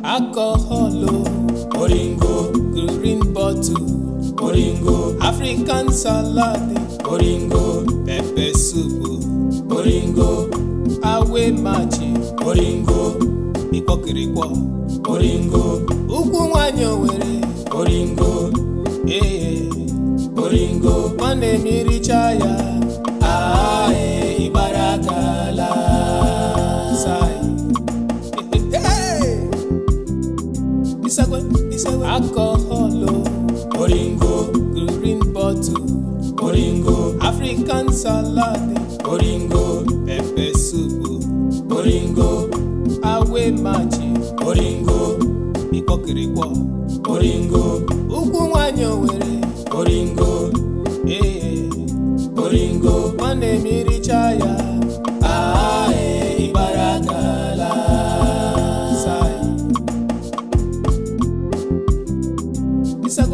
Alcohol, Oringo, green bottle, Oringo, African salad, Oringo, pepper soup, Oringo, awe machi, Oringo, ipokirikwa, Oringo, ukwanyo were, Oringo, Oringo, mane mirichaya, ibarakala, sai. Alcohol, Oringo, green bottle, Oringo, African salad, Oringo, pepper soup, Oringo, awe machi, Oringo, ipokirikwa, Oringo, ukwanyo were, Oringo, Oringo, mane mirichaya, ibarakala, sai. Isagwe.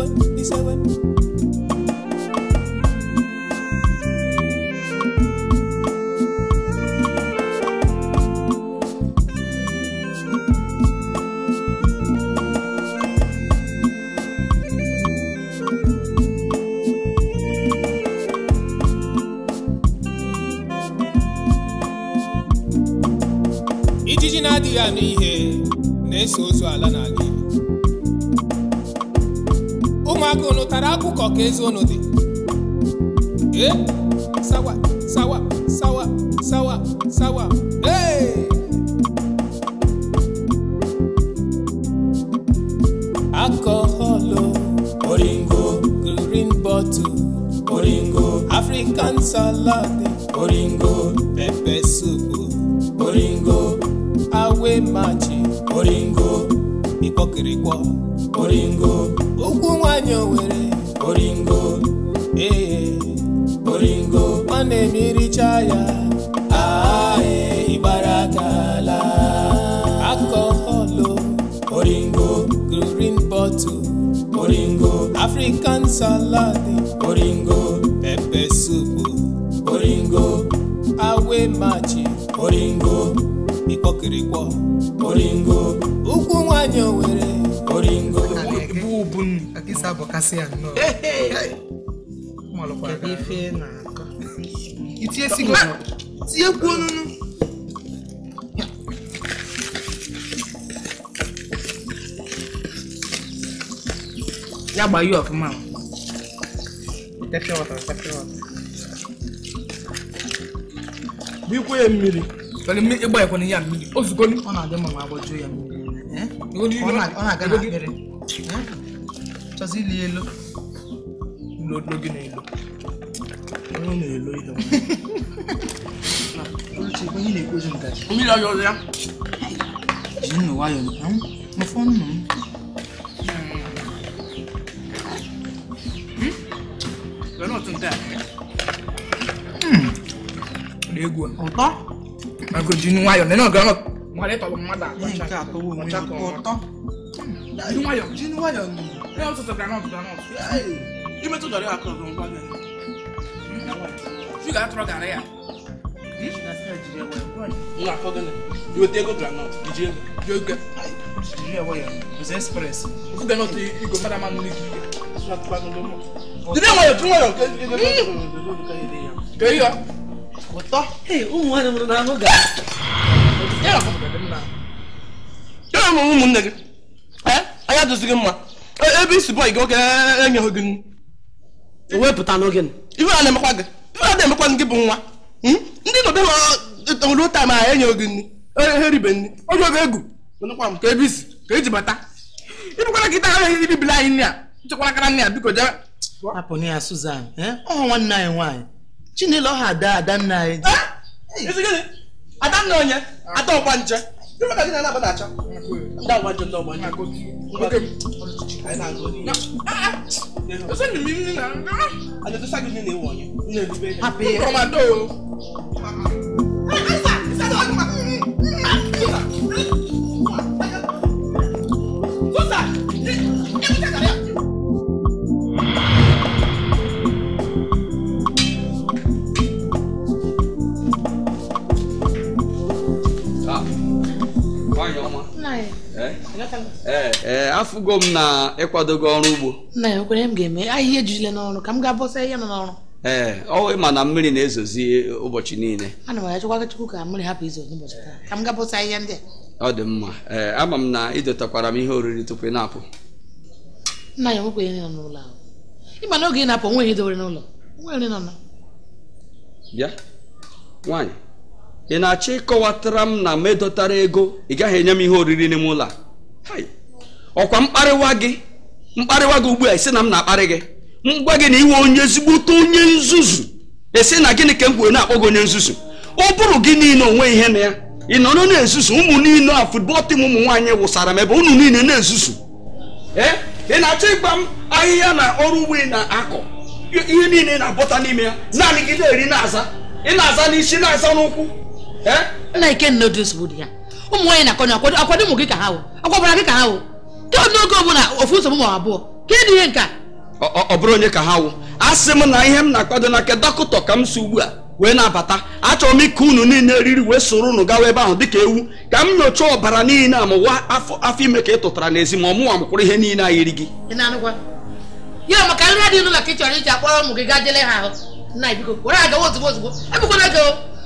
Ijiji na-adịghị ya n'ihe na-eso ozu ala n'ala Igbo. Ụmụaka unu tara akụkọ ka ezi unu dị. Sawa. Alcohol, Oringo, green bottle, Oringo, African salad, Oringo, pepper soup, Oringo, awe machi, Oringo, ipokirikwa, Oringo, ukwanyo were, Oringo, Oringo, mane mirichaya, ibarakala. Alcohol, Oringo, green bottle, Oringo, African salad, Oringo, pepper soup, Oringo, awe machi, Oringo, ipokirikwa, Oringo, ukwanyo were, Oringo. Bubun akisa bokasian no. Malokwa ka ife na aka. Itie sigo. Tie kwonu no. Ya ba you of man. Take water. Bi ko ye mmiri. Bale mi igba ekwo ni ya mmiri. Ozugo ni ona ade mama abojo ya mmiri. Ona ga na bere. Chazili elo. Logi na elo. Ono na elo ilo. Na, oti ko ni na-ekwu ozi nkaji. Omi la yo ya. Jinu wa yo. Mo phone no. We're not on that. Ego. Oto? Na ko jinu wa yo. Na ga no. Mo le to mada. Nka to wo mi oto. Jinu wa yo. Hey, I'm so granite. Hey, you met to the real clothes on bag. You got to drag area. You will take a granite. You get Here why you express. Who cannot you go madam and so at back no more. Did you what? Hey, one na no ga. Yeah, come on. Mun nigga. Aya do sigin ma. ABC boy go ga enye hogin. We puta no gen. Iwe ana mekwa ga. Iwe ana mekwa ngi bu nwa. Ndi no be no no time a enye hogin. Heriben. Ojo ga egu. No kwa m ka ABC. Ka eji bata. Ibu kwa kita ha ibi blind ni a. Chekwa kara ni a biko ja. Aponi ya Susan, oh nwanne anyị nwanyị. Chinelo ha ada nna anyị. Ezigede. Ada nna onye. Ada ọgba nche. Ibe ka gị na na acha. Ndị ọgba nche ndị ọgba nche. Okay. Anyị na-agụ ni. Ese ni mi na. Ada tsa gị na ewu onye. Nne libe. Happy. Commando. Afụgo m na ịkwadogo ọrụ ugbo. Nna ya okwere m ga-eme ahịhịa ejule n'ọrụ ka m ga-abọsa ihe nọ n'ọrụ. Ọ ma na mmiri na-ezozi ụbọchị niile. Ana m achọkwa Chukwu ka mmiri hapụ izo n'ụbọchị taa. Ka m ga-abọsa ihe ndị a. Ọ dị mma. Ama m na idotakwara m ihe oriri tupu ị na-apụ. Nna ya nwekwa ihe nọ n'ụlọ ahụ. Ịma na oge ị na-apụ nweghị idowere n'ụlọ. Nwere nọ na. Bịa. Nwaanyị. Ị na-achọ ịkọwatara m na m edotara ego ị gaghị enye m ihe oriri n'ime ụlọ a. Ọkwa mkparịwa gị ugbu a isi na m na-akparị gị. Mgwa gị na iwe onye ezigbote onye nzuzu. Esi na gịnị ka m kwuru na-akpọ gị onye nzuzu. Ọ bụrụ gị niile onwe ihe na ya. Ị nọ na-ezuzu ụmụ niile a futbọl tim ụmụ nwaanyị wụsara m ebe unu niile na-ezuzu. Ị na-achọ ịgba m ahịhịa na ọrụ ugbo ị na-akọ. Ihe niile na-abọta n'ime ya. Naanị gị na-eri na-aza. Ị na-aza n'isi na-aza n'ụkwụ. Nna ike noodles bụ dị ya. Ụmụ nwaanyị na-akọnye akwado ụmụ gị ka ha wụ. Akwabara gị ka ha wụ. Ka n'oge ọbụla ofu nsogbu ma abụọ. Ka ịdị ihe nke a. Ọ bụrụ onye ka ha wụ. Asị m na ihe m na-akwado na nke dọkịta ka m si ugbu a wee na-abata. Achọrọ m ike unu niile eriri wee soro unu gawa ebe ahụ dịka ewu ka m nyochaa ọbara niile amụwa afọ ime ka ị tụtara n'ezi ma ọmụwa mụkwụrụ ihe niile a yiri gị. Ị na-anụkwa? Ya maka nri adịghị n'ụlọ ka ị chọrọ iji akpọrọ ụmụ gị gaa jele ha ahụ. Nna biko were agawa ozugbo ozugbo. Ebukwana ego.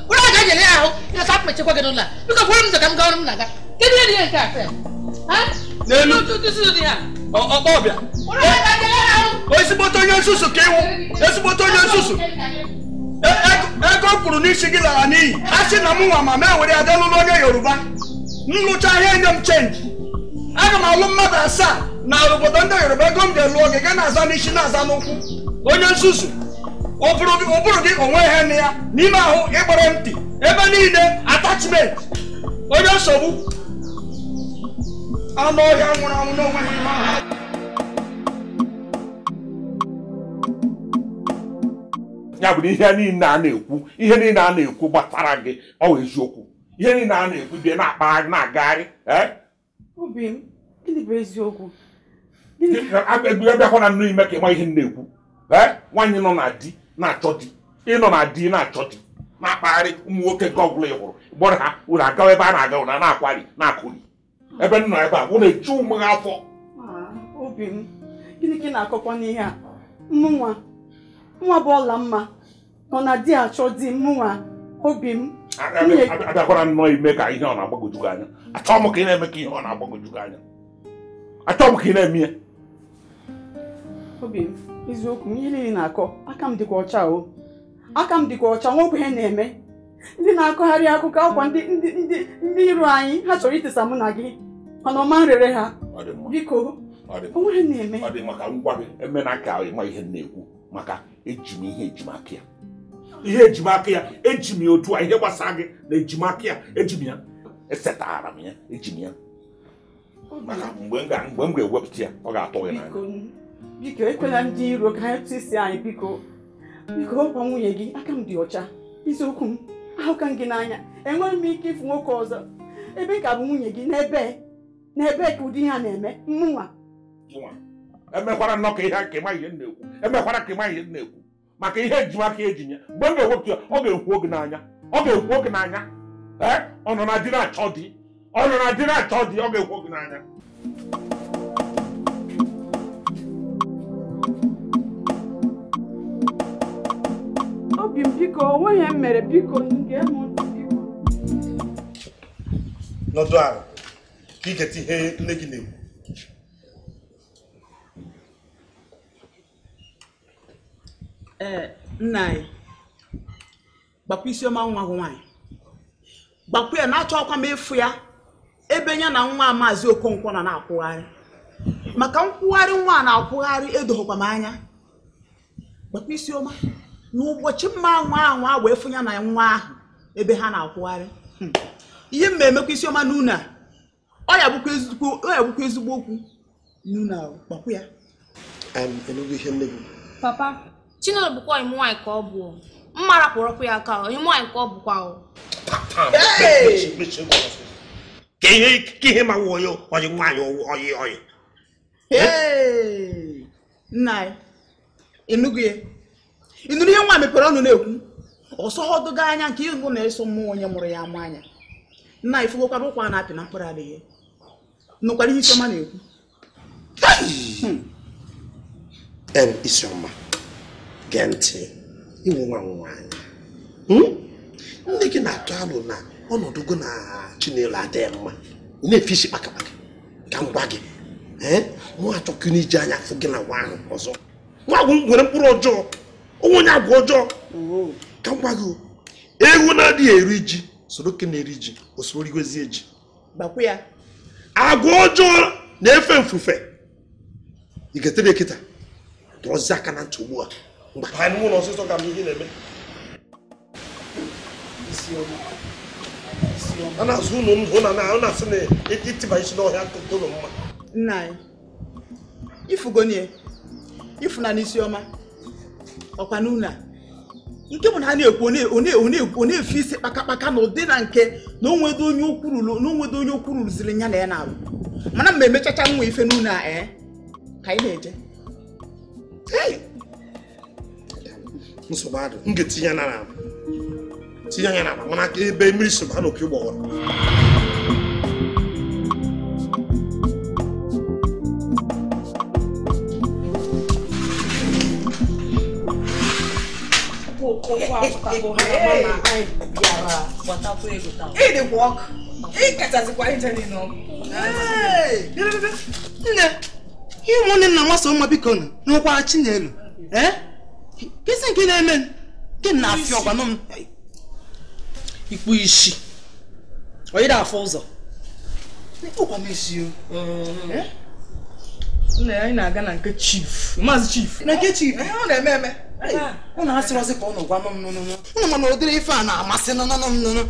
Were aga jele ha ahụ. Ya ka akpechekwa gị n'ụlọ a. Biko kwere m ụzọ ka m gaa ọrụ m na-aga. Kedu ihe dị ihe nke a fe? N'elu dị ha. ọbịa. Ezigbote onye nsusu ka ịwụ. Ezigbote onye nsusu. Ego kwuru n'isi gị lara n'iyi. A sị na m nwa ma mee were ada lụrụ onye Yoruba. Nlụcha ihe enye m chenji. Aga m alụ mmadụ 7 na obodo ndị Yoruba ego m ga-elu oge ga na-aza n'isi na-aza n'ụkwụ. Onye nsusu. Ụbụrụ gị onwe ihe na ya n'ime ahụ ịgbara ntị ebe niile attachment. Onye nsogbu. Anụ ọhịa nwụrụ anwụ n'onwe ha. Ya bụ ihe niile a na-ekwu gbasara gị ọ bụ eziokwu. Ihe niile a na-ekwu bịa na-akpagharị na-agagharị. Obi m, gịnị bụ eziokwu? Bịakwa na nnụ ime ka ịma ihe m na-ekwu. Nwaanyị nọ na di na-achọ di. Ị nọ na di na-achọ di. Na-akpagharị ụmụ nwoke nke ọbụla ị hụrụ. Gbọrọ ha unu agawa ebe a na-aga ụna na-akwari na-akụri. Ebe nọ ebe a, unu eju ụmụ ha afọ. Obi m, gịnị ka ị na-akọkwa n'ihe a? Nwa bụ ọla mma nọ na di achọ di mụnwa. Obi m abịakwara nnọọ ime ka ihe ọ na-agbagoju gị anya. Achọọ m ka ị na-eme ka ihe ọ na-agbagoju gị anya. Achọọ m ka ị na-eme ya. Obi m, eziokwu m ihe niile na-akọ aka m dịkwa ọcha o. Aka m dịkwa ọcha nwekwa ihe na-eme. Ndị na-akọgharị akụkọ akwa ndị iro anyị ha chọrọ itesa mụ na gị mana ọma nrere ha. Biko onwe na-eme. Ọ dị maka ngwa gị eme na ka ịma ihe na-ekwu maka eji m ihe ejimaka ya. Ihe ejimaka ya eji m ya otu a ihe gbasara gị na ejimaka ya eji m ya esetara m ya eji m ya maka mgbe m ga-ewepụta ya ọ ga-atọ gị n'anya. Biko ekwela ndị iro ka ha tụsi anyị biko ọkwa nwunye gị aka m dị ọcha. Isiokwu m ahụka m gị n'anya enweghị m ike ịfụ nwoke ọzọ ebe ka bụ nwunye gị n'ebe ka ụdị ihe a na-eme mụnwa. Emekwara nnọọ ka ihe ka ịma ihe na-ekwu. Emekwara ka ịma ihe na-ekwu maka ihe ejimaka eji ya mgbe m ga-ewepụta ya ọ ga-ekwu oge n'anya. Ọ nọ na di na-achọ di ọ nọ na di na-achọ di ọ ga-ekwu gị n'anya. Obi m biko onweghị m mere biko nke m biko. Nọdụ ala ka ị geta ihe nne gị na-ekwu. Nna anyị gbakwa Isioma nwa gị nwaanyị gbakwa ya na-achọkwa m ịfụ ya ebe ya na nwa Maazị Okonkwo nọ na-akwụgharị maka nkwụgharị nwa na-akwụgharị edoghịkwa m anya. Gbakwa Isioma n'ụbọchị mma nwa wee fụ ya na nwa ahụ ebe ha na-akwụgharị ihe m emekwa Isioma n'ụlọ ọ ya bụkwa ezigbo okwu n'ụlọ gbakwa ya. Enugu ihe nne gị. Papa, Chinelo bụkwa ịmụ nwaanyị ka ọ bụ. Mma rapụrụkwa ya aka ịmụ nwaanyị ka ọ bụkwa o. Ka ihe ma wụ onye nwaanyị oyi. Nna anyị Enugu ya ịnụrụ ihe nwa mepere ọnụ na-ekwu ọsọ họdụga anya nke ịgụ na-eso mmụọ onye mụrụ ya ama anya. Nna anyị fụgokwara ụkwa na-apị na mkpụrụ adịghị nụkwara ihe Isioma na-ekwu. Isioma gee ntị ịnwe nwa nwaanyị nne gị na-atụ alụ na ọnọdụgo na Chinelo adịghị mma ị na-efe isi kpakakpaka ka m gwa gị nwa achọkụ n'iji anya afụ gị na nwa ahụ ọzọ. Nwa agwụ nwere mkpụrụ ọjọọ onwe onye agwụ ọjọọ ka m gwa gị ewu na-adịghị eri ji soro ke na-eri ji osoro rigwezie ji. Gbakwa ya agwụ ọjọọ na-efe mfufe ị ga-etere ekịta dọzie aka na ntị ugbu a mgbe ha n'ụlọ ọsịsọ ka m ihe na-eme. A na-azụ ụlọ ndụ na-asị na itiba isi n'ọhịa tụrụ mma. Nna anyị ifugonie ifuna n'Isioma ọkwa n'ụlọ nke bụ na ha na-ekwu na-efe isi kpakakpaka na ụdị na nke na onwedo onye okwu rụziri ya na ya na-arụ mana mgbe emechacha nwa ife n'ụlọ a ka anyị na-eje. Nsogbu adụ m ga-etinye anya na mana aka ebe mmiri so ha na oke gbọwara. Ihe ụmụnne nna nwasa ụmụ biko n'ụkwara Chinelo kesi nke na-eme nke na-afịa ọgwanụ m ikpu isi onye na-afọ ụzọ ụkwa m isi nna ya anyị na-aga na nke chief Maazị Chief na nke chief ọ na-eme ụnụ asịrọsị ka ụnụ gwanụ m nụnụ ụnụ mana ụdịrị ife a na-amasị nụnụ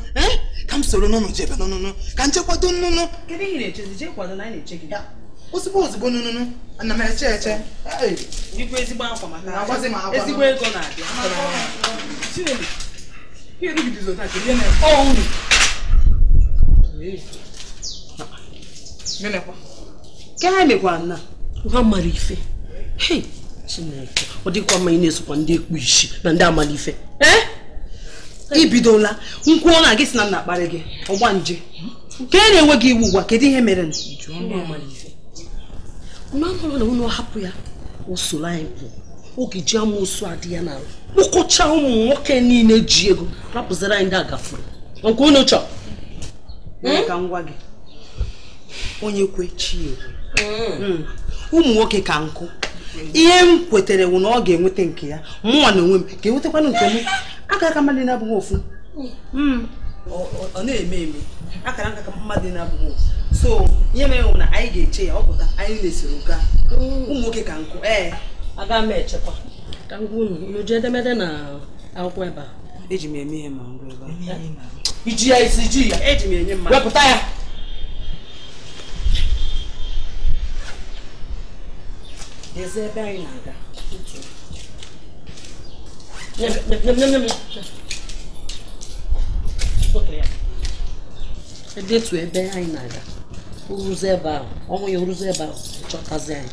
ka m soro nụnụ jebe nụnụ ka nchekwado nụnụ. kedu ihe na-echezi je kwado na anyị na-eche gị ozugbo nụnụ ana m eche dịkwa ezigbo akwa maka na-agwazi m akwa ezigbo ego na-abịa Chinelo ihe erugidizo taa kedu ihe na-eme uru gịnịkwa ke ha mekwara na ha mara ife Chineke ọ dịkwa mma ị na-esokwa ndị ekpu isi na ndị amala ife ibidola nkwuo na gị si na nna akparị gị ọgba nje nke na-enweghị iwu ugwa kedu ihe mere mmanụ na unu hapụ ya usoro anyị bụ oge ji amụsụ adị ya n'ala kpụkọcha ụmụ nwoke niile ji ego rapụziri anyị ndị agafuru nke unu chọọ ka m gwa gị onye kwe chi ekwe ụmụ nwoke ka nkụ ihe m kwetere wụ na ọ ga-enweta nke ya mụnwa na onwe m ga-enwetakwanụ nke m aka mmadụ na-abụghị ofu ọ na-eme akara nka mmadụ na-abụghị ofu so ihe mere wụ na anyị ga-eche ya ọ pụta anyị na-esoro ụka ụmụ nwoke ka nkụ aga m echekwa ka m gwa unu ji edemede na akwụkwọ ebe a eji m eme ihe ma ngwa ebe a iji ya isi ji ya eji m enye mmadụ wepụta ya eze ebe anyị na-aga edetu ebe anyị na-aga uruzi ebe ahụ ọnwụ ya uruzi ebe ahụ chọtazi anyị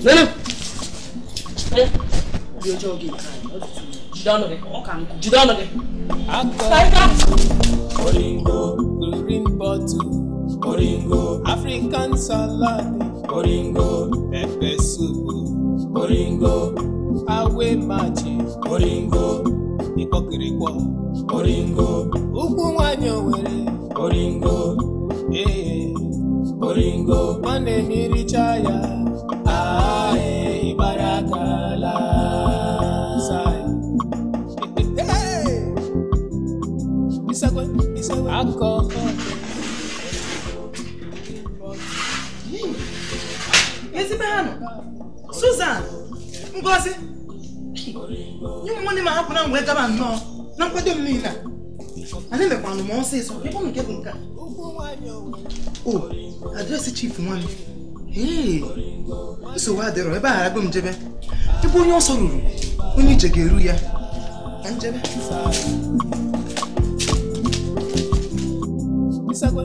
Nene. Oringo, green bottle, Oringo, African salad, Oringo, pepper soup, Oringo, awe machi, Oringo, ikokirikwa, Oringo, ukwu nwanyị Owerri, Oringo, Oringo, nwanne m iricha ya, ibarakala, sai. Isagwe, alcohol. Susan, Ngozi, you money ma hapụ na mgbe gaba nnọọ na nkwado m niile a na-emekwanụ m ọsịsọ ebe ọ nke bụ nke a adresị chief nwanne nsogbu adịrọ ebe a agụ m jebe ebe onye ọsọ ruru onye ije ga-eru ya ka njebe Isagwe.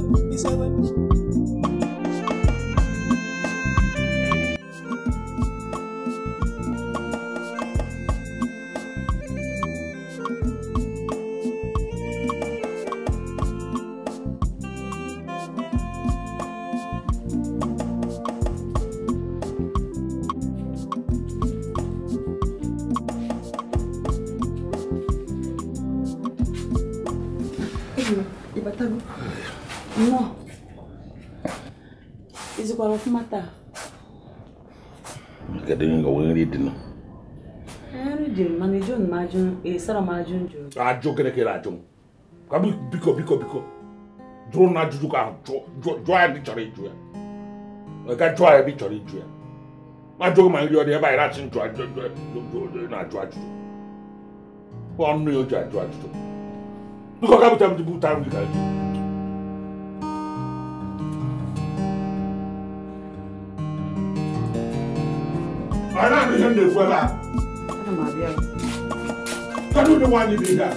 No. Is it what of matter? Getting going to dinner. Manager, imagine a sort of margin. I joke at a joke. Come because. Drone not to dry a picture. I got dry a picture. I joke my idea by ratching to not judge. One real judge. Because I would have to put time with her. I don't know for that. I don't know why you did that.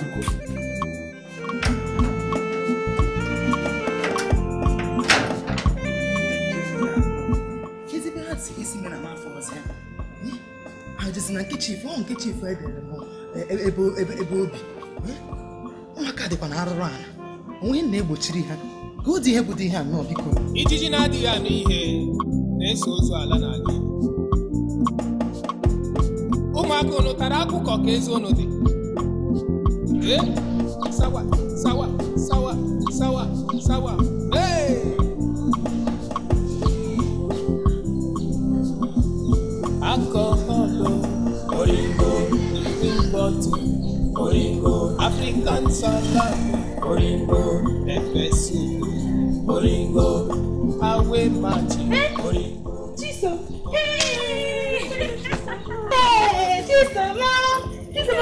He's a bad season and a man for us. I just not get you for Makade kwa na run. Onwe na-egbochiri ha. Go di hebu di ha no biko. Ijiji na-adịghị anụ ihe na-eso ozu ala n'ala. Ụmụaka unu tara akụkọ ka ezi unu dị. Sawa. Alcohol, Oringo, green bottle, Oringo, African salad, Oringo, pepper soup, Oringo, awe machi, Oringo. Jesus! Hey, Jesus, Mama! Jesus,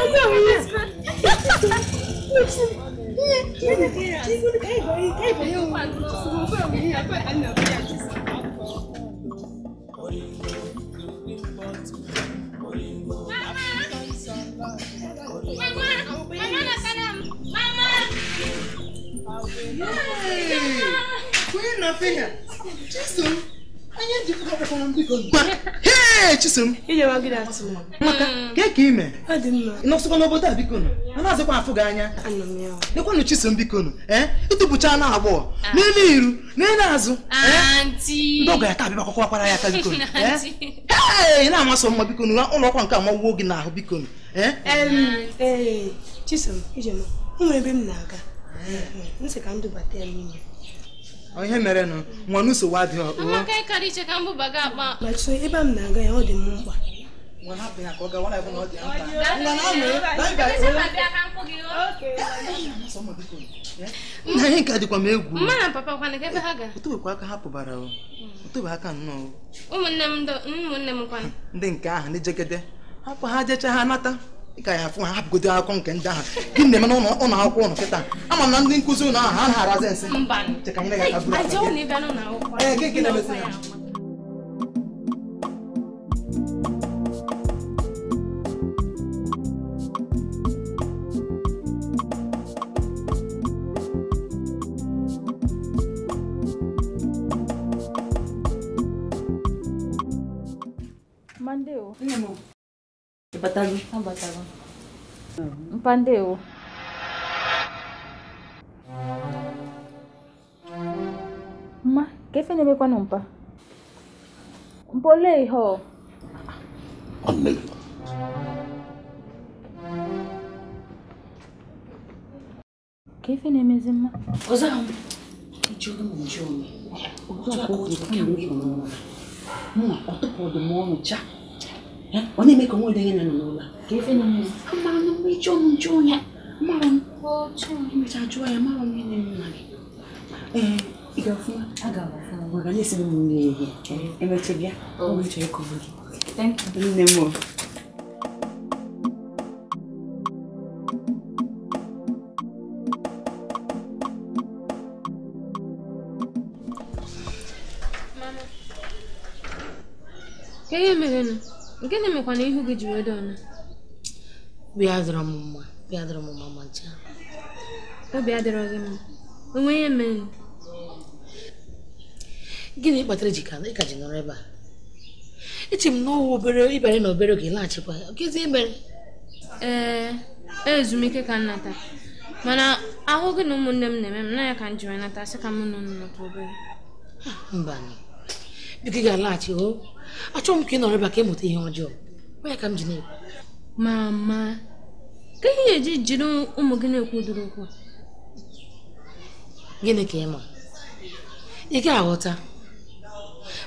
Hey, Chisom. Maka, ke ime? No so no bota bikono. Ana ze kwa afuga anya. Nekwa no Chisom bikono. Itubucha na agbo. N'elu iru, n'elu azu. Auntie. Ndogo ya tabi bakwa kwara ya tabi bikono. Hey, na amaso mma bikono. Ulo kwa nke amawo gi na ahụ bikono. Chisom, ijema. Ụmụ ebe m na-aga. Nse ka ndụ bata ya n'ime. Ihe mere no, nwanu so wadi o. Amaka ikari che ka mbu baga akpa. Ma so ebe m na-aga ya ọ dị m mkpa. Nwa hapụ ya ka ọ ga wana ebe na ọ dị mkpa. Nna ihe nke dịkwa m egwu. Mma na papa kwana ka ebe ha ga. Otubekwa aka hapụbara o. Otube aka nnọọ. Ụmụnne m kwana. Ndị nke ahụ ndị jegede hapụ ha jecha ha nata. Ka ya fụ ha hapụgote akọ nke ndị ahụ. Gị na-eme na ụlọ akwụkwọ ụnụ kịta. Ama m na ndị nkụzi ụlọ ahụ ha na-arazi nsị. Mba. Cheka nyere gị aka buru. Aja ụnụ ịbịa n'ụlọ akwụkwọ. Gị na-emesi ya. Mandeo. Nemo. Batalu. Batalu. Mpandeo. Ma, kefe nimekuwa numpa? Mpole ho. Onne. Kefe nimezima. Ozam. Ijoga mjoni. Ozo ko kambi no. Otopo de mo cha. Oni me komo de ngena no la. Kefe nimezima. Ama no me mjoni. Maron. O cho me cha joya maron ngene no. Igafuma agafuma. Organize de mungi. Emechebia. O che ko. Thank you. Nemo. Kaya merenu. Ngene mekwana ihu gị jiri edo na. Bịa dịrọ m mma mancha. Obi adịrọ gị mma. Onwe ihe mere. Gịnị kpatara ji ka ji nọrọ ebe a? Eche m na obere ịbanye na obere oge laghachikwa. Gịnị mere? Ezumike ka nnata. Mana ahụ gị na ụmụnne m na-eme m na ya ka m jiri nata sị ka m nọ nnọta obere. Mba nọ. Biko ị ga-alaghachi o. Achọrọ m ka ị nọrọ ebe a ka ịmụta ihe ọjọọ. Onye ka m ji na-ekwu. Mama, ka ihe eji jiri ụmụ gị na-ekwu duru okwu? Gịnị ka ị ma? Ị ga-aghọta.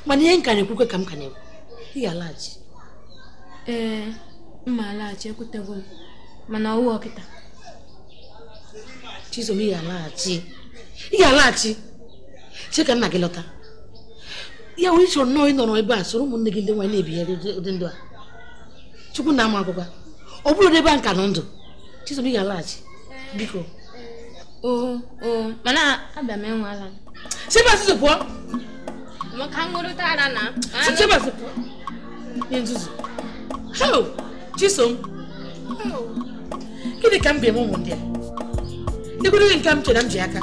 Mana ihe nka na-ekwukwe ka m ka na-ekwu. Ị ga-alaghachi. Mma alaghachi ekwutego m. Mana ọwụ ọkịta. Chisom, ị ga-alaghachi. Ị ga-alaghachi. Che ka nna gị lọta. Ya wee chọrọ nnọọ ịnọrọ ebe a soro ụmụnne gị ndị nwaanyị na-ebigharị ụdị ndụ a. Chukwu na-ama akwụkwọ. Ọ bụrụ ebe a nka nọ ndụ. Chisom, ị ga-alaghachi. Biko. Mana abịa m enwe ala. Sebasị pụọ. Maka nwere tara na. Sebasị pụọ. Nye nzuzu. Hello, Chisom. Gịnị ka m ga-eme ụmụ ndị a? Ekwere gị nke m chere m ji aka.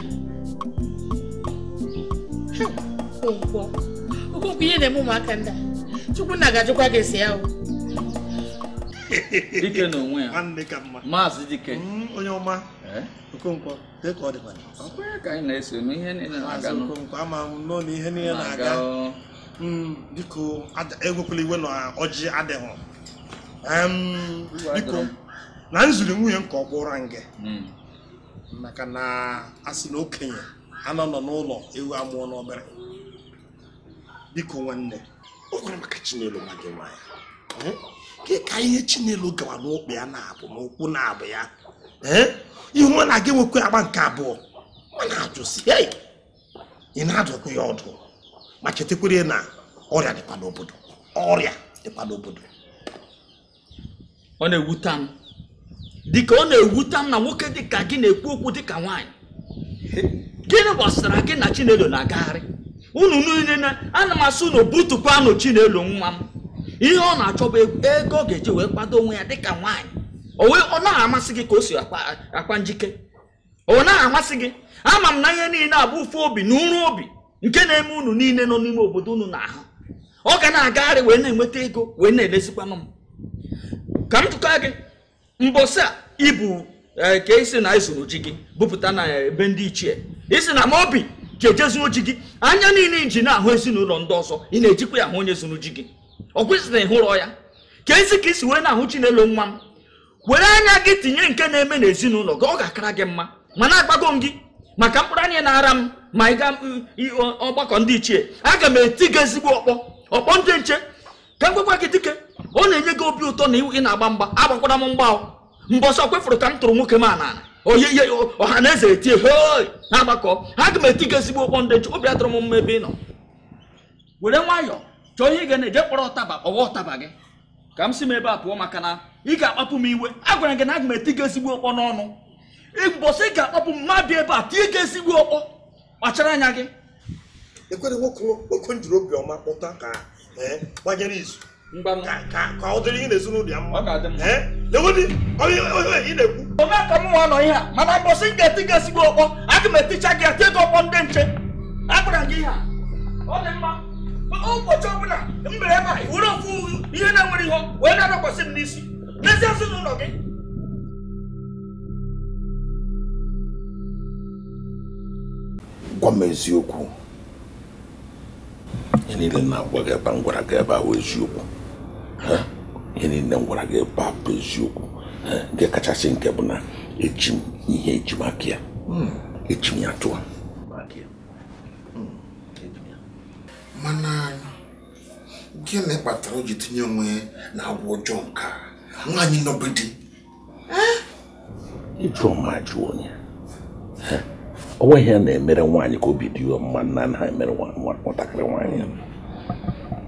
Okwu ihe na-eme ụmụaka ndị a. Chukwu na ga-ajụkwa gị esi ya. Dike na onwe ya. Nwanne ka mma. Maazị Dike. Onye ọma. Okonkwo, dị ka ọ dịkwa. Ọkwa ka anyị na-eso n'ihe niile na-aga. Okonkwo, ama m nọ n'ihe niile na-aga. Biko, enwekwala iwe na ọjị adịghị. Biko, na nzuri nwunye m ka ọ kpụra nge. Maka na asị na okenye anọ nọ n'ụlọ ewu amụọ n'obere. Biko nwanne, ọ gwara maka Chinelo nwa gị nwaanyị. Ka ihe Chinelo gawa n'okpe ya na-abụ n'okwu na-abụ ya. Ihe nwa na gị nwekwe agba nke abụọ. Ọ na-ajụsi, ị na-adụkwu ya ọdụ. Ma chetekwere na ọrịa dịkwa n'obodo. Ọrịa dịkwa n'obodo. Ọ na-ewute m. Dịka ọ na-ewute m na nwoke dịka gị na-ekwu okwu dịka nwaanyị. Gịnị gbasara gị na Chinelo na-agagharị? Unu niile na ana m asụ na butukwa anụ Chinelo nwa m. Ihe ọ na-achọ bụ ego ọ ga-eji wee kwado onwe ya dịka nwaanyị. Ọ naghị amasị gị ka o si akwa njike. Ọ naghị amasị gị. Ama m na ihe niile abụ ụfụ obi na uru obi nke na-eme unu niile nọ n'ime obodo unu n'ahụ. Ọ ga na-agagharị wee na-enweta ego wee na-elezikwanụ m. Ka m tụka gị mbọsị a ibu ka isi na izuru ji gị bupụta na ebe ndị ichie. Isi na ma obi ga-ejezu ji gị anya niile iji na-ahụ ezinụlọ ndị ọzọ ị na-ejikwa ya ahụ onye zuru ji gị. Ọ kwesịrị ịhụrọ ya ka ezi ka isi wee na-ahụ Chinelo nwa m. Were anya gị tinye nke na-eme n'ezinụlọ gị ọ ga-akara gị mma. Mana agbago m gị maka mkpụrụ anya na-ara m ma ị ga ọgbakọ ndị ichie. Aga m eti gị ezigbo ọkpọ ndị nche ka m gwakwa gị Dike. Ọ na-enye gị obi ụtọ na ị na-agba mgba. Agbakwara m mgba mbọsọ kwefuru ka m tụrụ nwoke m anana oyiye ọha na eze etie hoi na-agbakọ. Aga m eti gị ezigbo ọkpọ ndị nche. Obi atụrụ m mma ebe ị nọ. Were nwayọọ chọọ ihe ị ga-eje kpọrọ ọtaba ọwa ọtaba gị ka m si m ebe a pụọ maka na ị ga-akpapụ m iwe. Agwara gị na aga m eti gị ezigbo ọkpọ n'ọnụ. Mbọsị ị ga-akpapụ m ma bịa ebe a tie gị ezigbo ọkpọ. Kpachara anya gị. Ekwere nwoke njiri obiọma kpọta ka gbanyere izu ka ọ dịrị ihe na-ezinụlọ ya mma. Ị na-ekwu ome ka m nwa nọ ihe a mana mbọsị m ga-eti gị ezigbo ọkpọ aga m eticha gị eti gị ọkpọ ndị nche. Agwara gị ihe a ọ dị mma. ụbọchị ọbụla m bere ebe a were ofu ihe na-enwere ihe wee na-adakwasị m n'isi n'ezi ezinụlọ gị. Gwa m eziokwu. Ihe niile na-agwa gị ebe m gwara gị ebe ahụ eziokwu. Ihe niile m gwara gị ebe ahụ bụ eziokwu. Nke kachasị nke bụ na eji m ihe ejimaka ya. Eji m ya tụọ. Mana gịnị kpatara o ji tinye onwe na agwa ọjọọ nke nwaanyị nọbedi? Ịjụ ma jụọ onye. O nweghị ya na-emere nwaanyị ka obi dị mma nna ha emere nwatakịrị nwaanyị.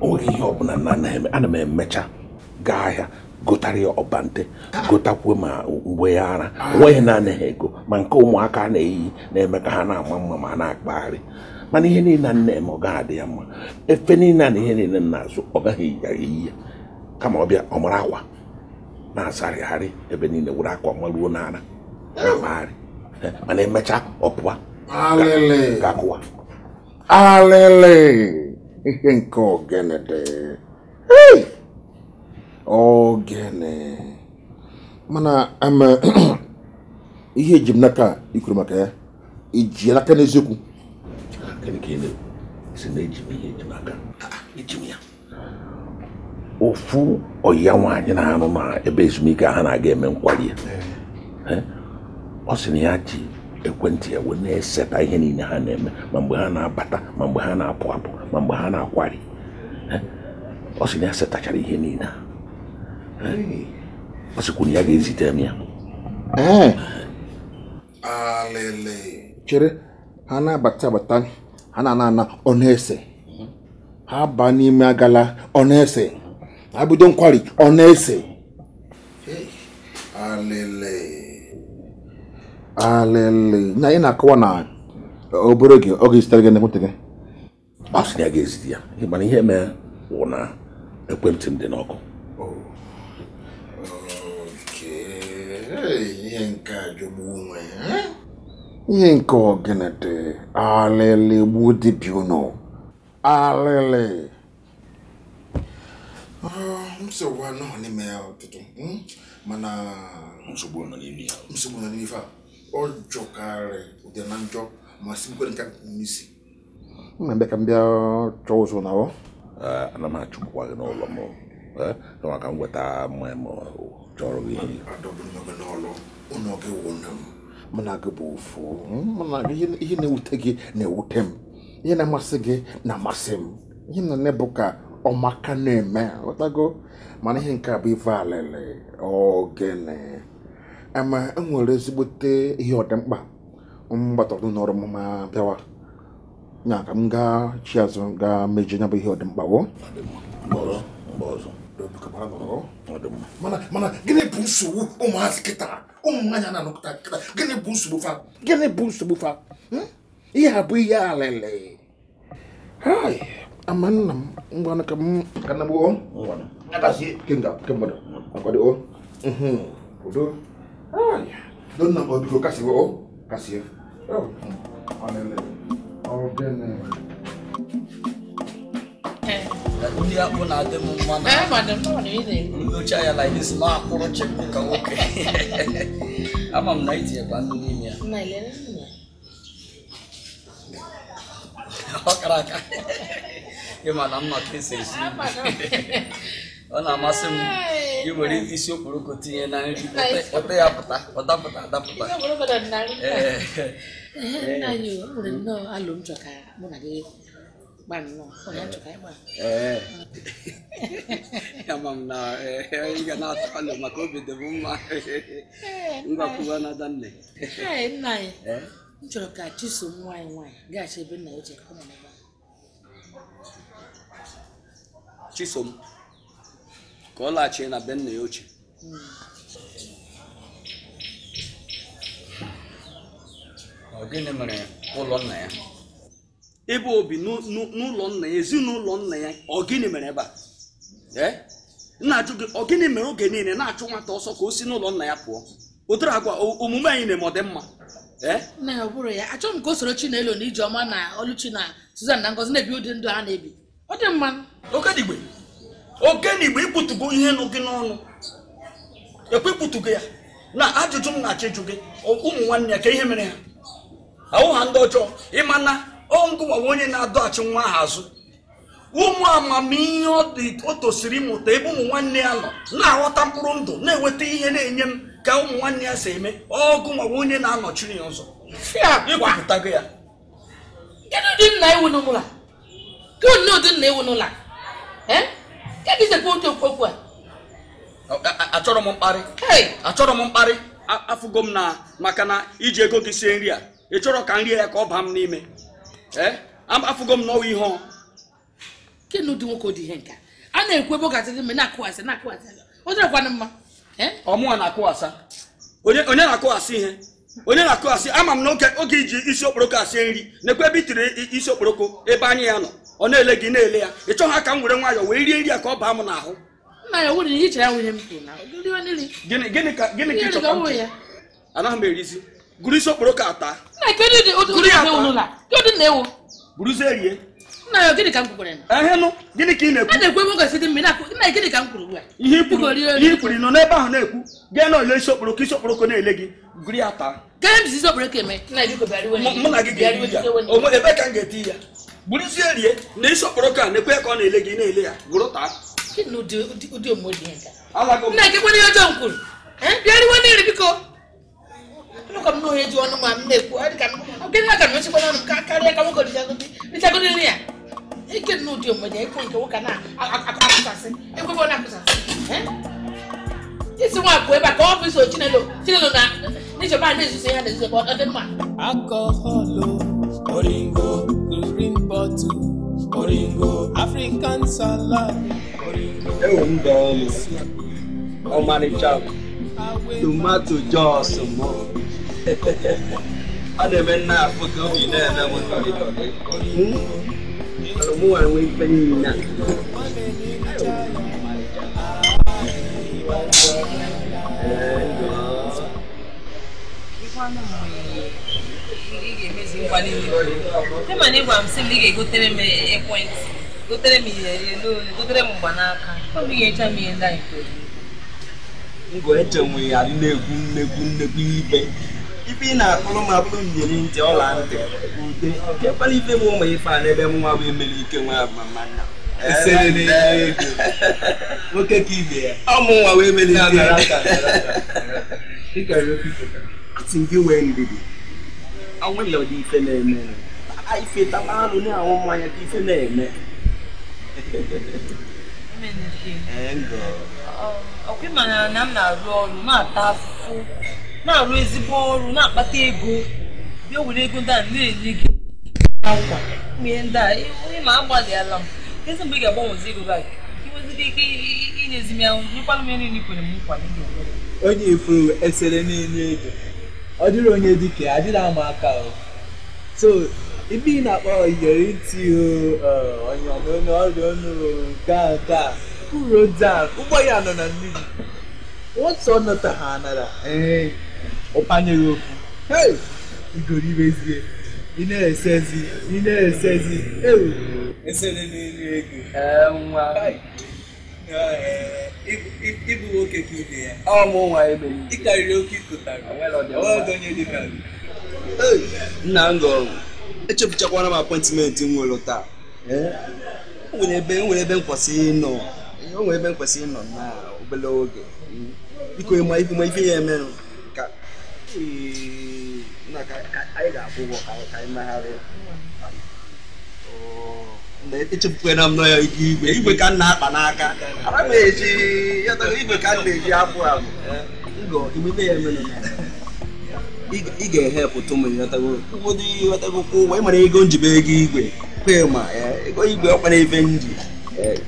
O nweghị ihe ọbụla nna anaghị eme. Ana m emecha gaa ahịa gotara ya ọbante gotakwuo ma mgbe ya ara. O nweghị na anaghị ego ma nke ụmụaka na-eyi na-eme ka ha na-ama mma ma na-akpagharị. Mana ihe niile a na-eme ọ gaghị adị ya mma. Efe niile na ihe niile na-azụ ọ gaghị eyi ya kama ọ bịa ọ mara akwa na-asarịgharị ebe niile were akwa ọmaruo n'ara na-akpagharị. Mana emecha ọ pụọ ga-akụwa. Alele ihe nke ogene dị ogene. Mana ihe eji m n'aka ikwuru maka ya iji ya n'aka n'eziokwu. Si na-eji m ihe eji n'aka eji m ya. Ofu ọya nwaanyị na-anụ na ebe ezumike ha na-aga eme nkwari ya. Ọ sị na ya ji ekwentị ya wee na-eseta ihe niile ha na-eme ma mgbe ha na-abata ma mgbe ha na-apụ apụ ma mgbe ha na-akwari. Ọ sị na ya setachara ihe niile. Ọ sịkwa na ya ga-ezite m ya. Alele chere ha na-abata abata ha na-ana ọ na-ese. Ha ba n'ime agala ọ na-ese. Ha bido nkwari ọ na-ese. Alele na ị na-akọwa na obere oge ọ ga-esitere gị n'ekwentị gị. Ọ sị na ya ga-ezite ya. Mana ihe mee wụ na ekwentị m dị n'ọkụ. Ihe nke a jọgbu onwe ihe nke ogene dị. Alele gbuo dibịa ụnọ. Alele nsogbu anọ n'ime ya ọtụtụ mana nsogbu nọ n'ime ya. Nsogbu nọ n'ime ya ọ jọkarị ụdị na njọ ma si mkwere nka n'isi. Mbe ka m bịa chọọ ụzọ na ọ ana m achụpụkwa gị n'ụlọ m maka m weta mmanya m chọrọ gị n'ụlọ ụlọ gị wụna m mana gị bụ ofu. Mana ihe na-ewute gị na-ewute m. Ihe na-amasị gị na-amasị m. Ihe m na bụ ka ọmaka na-eme ọtago. Mana ihe nke a bụ ife alele ogene. Ama enwere ezigbote ihe ọdịmkpa mgbatọrọ n'ọrụ m ma bịawa nya ka m gaa chi azụ gaa meje nya bụ ihe ọdịmkpa wo. Mana gịnị bụ nsogbu ụmụazị kịta ụmụ nwaanyị na-anọkọta kịta? Gịnị bụ nsogbu fa? Gịnị bụ nsogbu fa? Ihe a bụ ihe alele. Ama nna m ngwanụ ka m ka na gbuo akwado udo donna m biko kasị alele ogene. Ndị akpụ na-adị m mma na nyocha ya like this ma akpụrụ chekwu ka nwoke. Ama m na itinyekwa ndụ n'ime ya. Ọ kara aka ịma na mma ka esi esi. Ọ na-amasị m iwere isi okporoko tinye na nri ọta ya pụta ọdapụta adapụta. Ama m na ị ga na-atụ alụ maka obi dị m mma. Ngwakwuwa na Adanne. Nna anyị m chọrọ ka Chisom nwaanyị gaghachi ebe nna ya ochie ka ọ nọ n'ebe a. Chisom ka ọ laghachi na be nna ya ochie. Ọ gịnị mere ụlọ nna ya? Ebe obi n'ụlọ nna ya, ezinụlọ nna ya, ọ gịnị mere ebe a? Na-ajụ gị ọ gịnị mere oge niile na-achụ nwata ọsọ ka o si n'ụlọ nna ya pụọ? Ụdịrị agwa omume anyị na-eme ọ dị mma. Nna ya ọ bụrụ ya achọghị m ka o soro Chinelo na Ijeọma na Oluchi na Susan na Ngozi na-ebi ụdị ndụ ha na-ebi. Ọ Ọ dị mma. Okenigwe ikputugo ihe nụ gị n'ọnụ. Ekpekputugo ya. Na ajụjụ m na-achọ ịjụ gị, ụmụ nwanne ya ka ihe mere ha. Ahụ ha ndị ọjọọ, ịmana ngụwa onye na-adọghachi nwa ahụ azụ. Ụmụ amamihe o tosiri ịmụta ebe ụmụ nwanne ya nọ na-aghọta mkpụrụ ndụ na-enweta ihe na-enye m ka ụmụ nwanne ya si eme ọgụnwa onye na-anọchiri ya ụzọ. Ịkwupụtago ya. Kedu ụdị nna ewu n'ụlọ? Kedu ụdị nna ewu n'ụlọ? Kedu ize okwu okwu a? Achọrọ m mkparị. Afụgo m na maka na iji ego gị sie nri a ị chọrọ ka nri ya ka ọ baa m n'ime. Afụgo m n'ọwa ihe ọ. Kedu ụdị nwoke dị ihe nka? A na-ekwu ebe ọ gasị ime na-akụwasị. Ọ dịrịkwana mma. Ọmụwa na-akụwasa. Onye na-akụwasị ihe? Onye na-akụwasị ama m na oge iji isi okporoko asị nri na-ekwe ebe itiri isi okporoko ebe anyị ya nọ. Ọ na-ele gị na-ele ya. Ị chọghị ka m were nwayọọ wee rie nri ya ka ọ baa m n'ahụ. Nna ya nwere ihe chere nwunye m kwuru na. Gịnị ka ị chọrọ ya? Anaghị m erizi. Gụrụ isi okporoko ata. Na kedu ụdị ewu n'ụlọ? Kedu na ewu? Buruzie rie. Nna ya gịnị ka m kwukwara na? Ehenụ, gịnị ka ị na-ekwu? A na-ekwu ebe ọ gasị dị mmiri na-akụ. Nna ya gịnị ka m kwuru ugbu a? Ihe ikwuru nọ n'ebe ahụ na-ekwu. Gaa na ole isi okporoko na-ele gị. Gụrụ ya taa. Gaa m isi okporoko eme. Nna ya biko bịara iwe. Mụ na gị ga-eri ya. Onwe ebe ka m ga-eti ya. Buruzie rie na isi okporoko a na-ekwe ka ọ na-ele gị na-ele ya. Gụrụ taa. Kedu ụdị omume dị nka? Nna gị kwere ihe ọjọọ m kwuru. Bịara iwe na-eri biko. Ka m n'onye ji ọnụ ma m na-ekwu gịnị aka m echekwa n'ọnụ m karịa ka nwoke dịchagoro nri ya. Ike n'ụdị omume dị ekwe nke nwoke na-akụsasị ekwebe ọ na-akụsasị. Isi nwa pụọ ebe a ka ọ bụ iso Chinelo na n'ichọba na-ezuzo ya na-ezuzo ka ọ dị mma. Alcohol, Oringo, green bottle, Oringo, African salad, Oringo. Ọmarịcha tomato jos mọ. Ọ na-eme nna afọ ka obi na-eme m tọrịtọrị. Ụmụ nwe ife niile. Kama na ịgwa m sị m na ị ga-egotere m ekwentị, gotere m ihe n'olu, gotere m mgbanaka. Ọ bụ ga-echa m ihe ndị anyị kwuru. Ngo echenwe ya dị na-ekwu nnekwu ibe. Ife ị na-akpụrụ m abụrụ mmiri ntị ọla ntị ude kekwana ife m ụmụ ife a n'ebe m nwa bụ emere ike nwa mama nna nwoke ka ibe ya ọmụ nwa wee mere ike asị m gị nwee ndidi onwere ụdị ife na-eme ife tamanụ na-anwụ mmanya ka ife na-eme ọkwa ịmana na m na-arụ ọrụ na-ata afụfụ na-arụ ezigbo ọrụ na-akpata ego bịa were ego ndị a na-enye gị akwa ihe ndị a ịma agbalịala m ezi mgbe ị ga-agbanwezi ego gị inweziri ike inyezi m ya nyekwana m ya niile ikwere m nkwa onye ifuru esere niile ego ọ dịrị onye dike adịrị ama aka so ibe ị na-akpọ iyeri ntị onye ọrịa ọnụ nke a uro dan ụgbọ ya nọ na mmiri otu ọ nọta ha nara ụpanyere okwu igoro ibezie ị na-esezi esere n'elu ego nwa ịbụ nwoke ka ibe ya ọmụ nwa ebe ịkarịrị oke ịkụtara onye dịka nna ngọ echefuchakwara m apọntmentị m nwere taa nwere ebe nkwụsị ịnọ na obere oge biko ịma ife ya emerụ ka anyị ga-akwụ ụgwọ ka anyị megharịa echefukwara m nọ ya igwe ka m na-akpa n'aka ara m eji igwe ka m na-eji apụ ahụ ngọ ife ya emerụ ị ga-ehepụta ụmụ ịghọtago kwụ ụgwọ ịmara ego njibe ego igwe kwe ma ego igwe ọkpara ife nji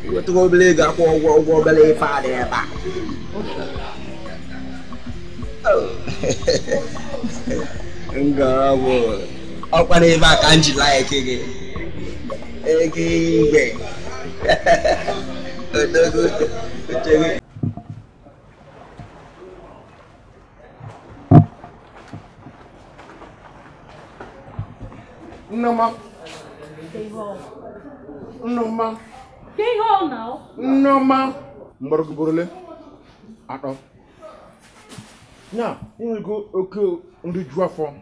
ịghọtago obere ego akwụ ụgwọ obere ife adị ebe a nga bụ ọkpara ebe a ka m ji laiki gị ego igwe Nnoma Ke ihe ọ na? Nneọma mgbọrọgborole atọ. Ya, ịnwego oke nri ju afọ.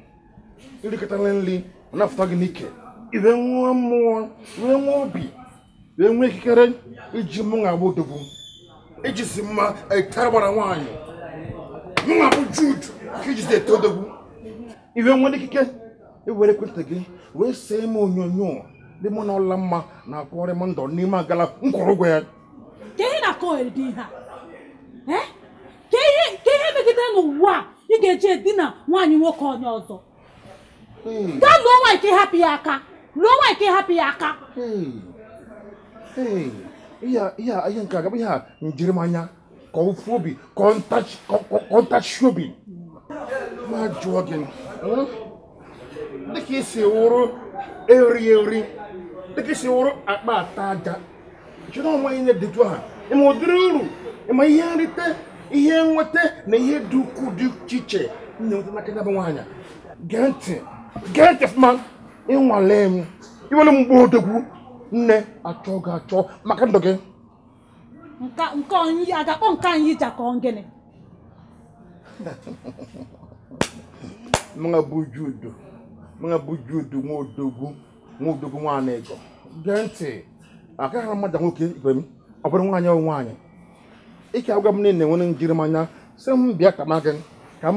Nri katala nri na-afụta gị n'ike. Iwe nwa mmụọ, iwe nwa obi, iwe nwa ikikere iji mụ na-agba odogwu. Iji si mma etara gbara nwaanyị. Mụ na-abụ Jude ka iji si ete odogwu. Iwe nwa ikike ewere ekwentị gị wee see m onyonyo dị mụ na ọla mma na-akwọrị m ndụ n'ime agala nkwụrụ ụgwọ ya. Ka ihe na-akọ dị ha? Ka ihe megide n'ụwa ị ga-eji edina nwaanyị nwoke onye ọzọ. Gaa lụọ nwaanyị ka ịhapụ ya aka. Lụọ nwaanyị ka ịhapụ ya aka. Ihe nke agaba ihe a njirimanya ka ofu obi ka ọ ntachi obi. Ma jụọ gị dịka isi wụrụ eri dịka isi wụrụ akpa ata aja chọrọ ọnwa ihe dịtụ ha ịma ụdịrị uru ịma ihe nrite ihe nweta na ihe dị ukwuu dị iche iche na-enweta n'aka ya bụ nwaanyị. Gee ntị fụma ịnwale m iwere mgbe odogwu nne achọ gị achọ maka ndụ gị. Nke onye agakpọ nke anyị ji akọ ngene. Mga bụ Jude nwa odogwu nwaanyị ego. Gee ntị agaghị mmadụ nwoke igwe m ọ bụrụ nwaanyị ọ nwaanyị. Ike agwa m niile nwere njirimanya sị m bịa ka ka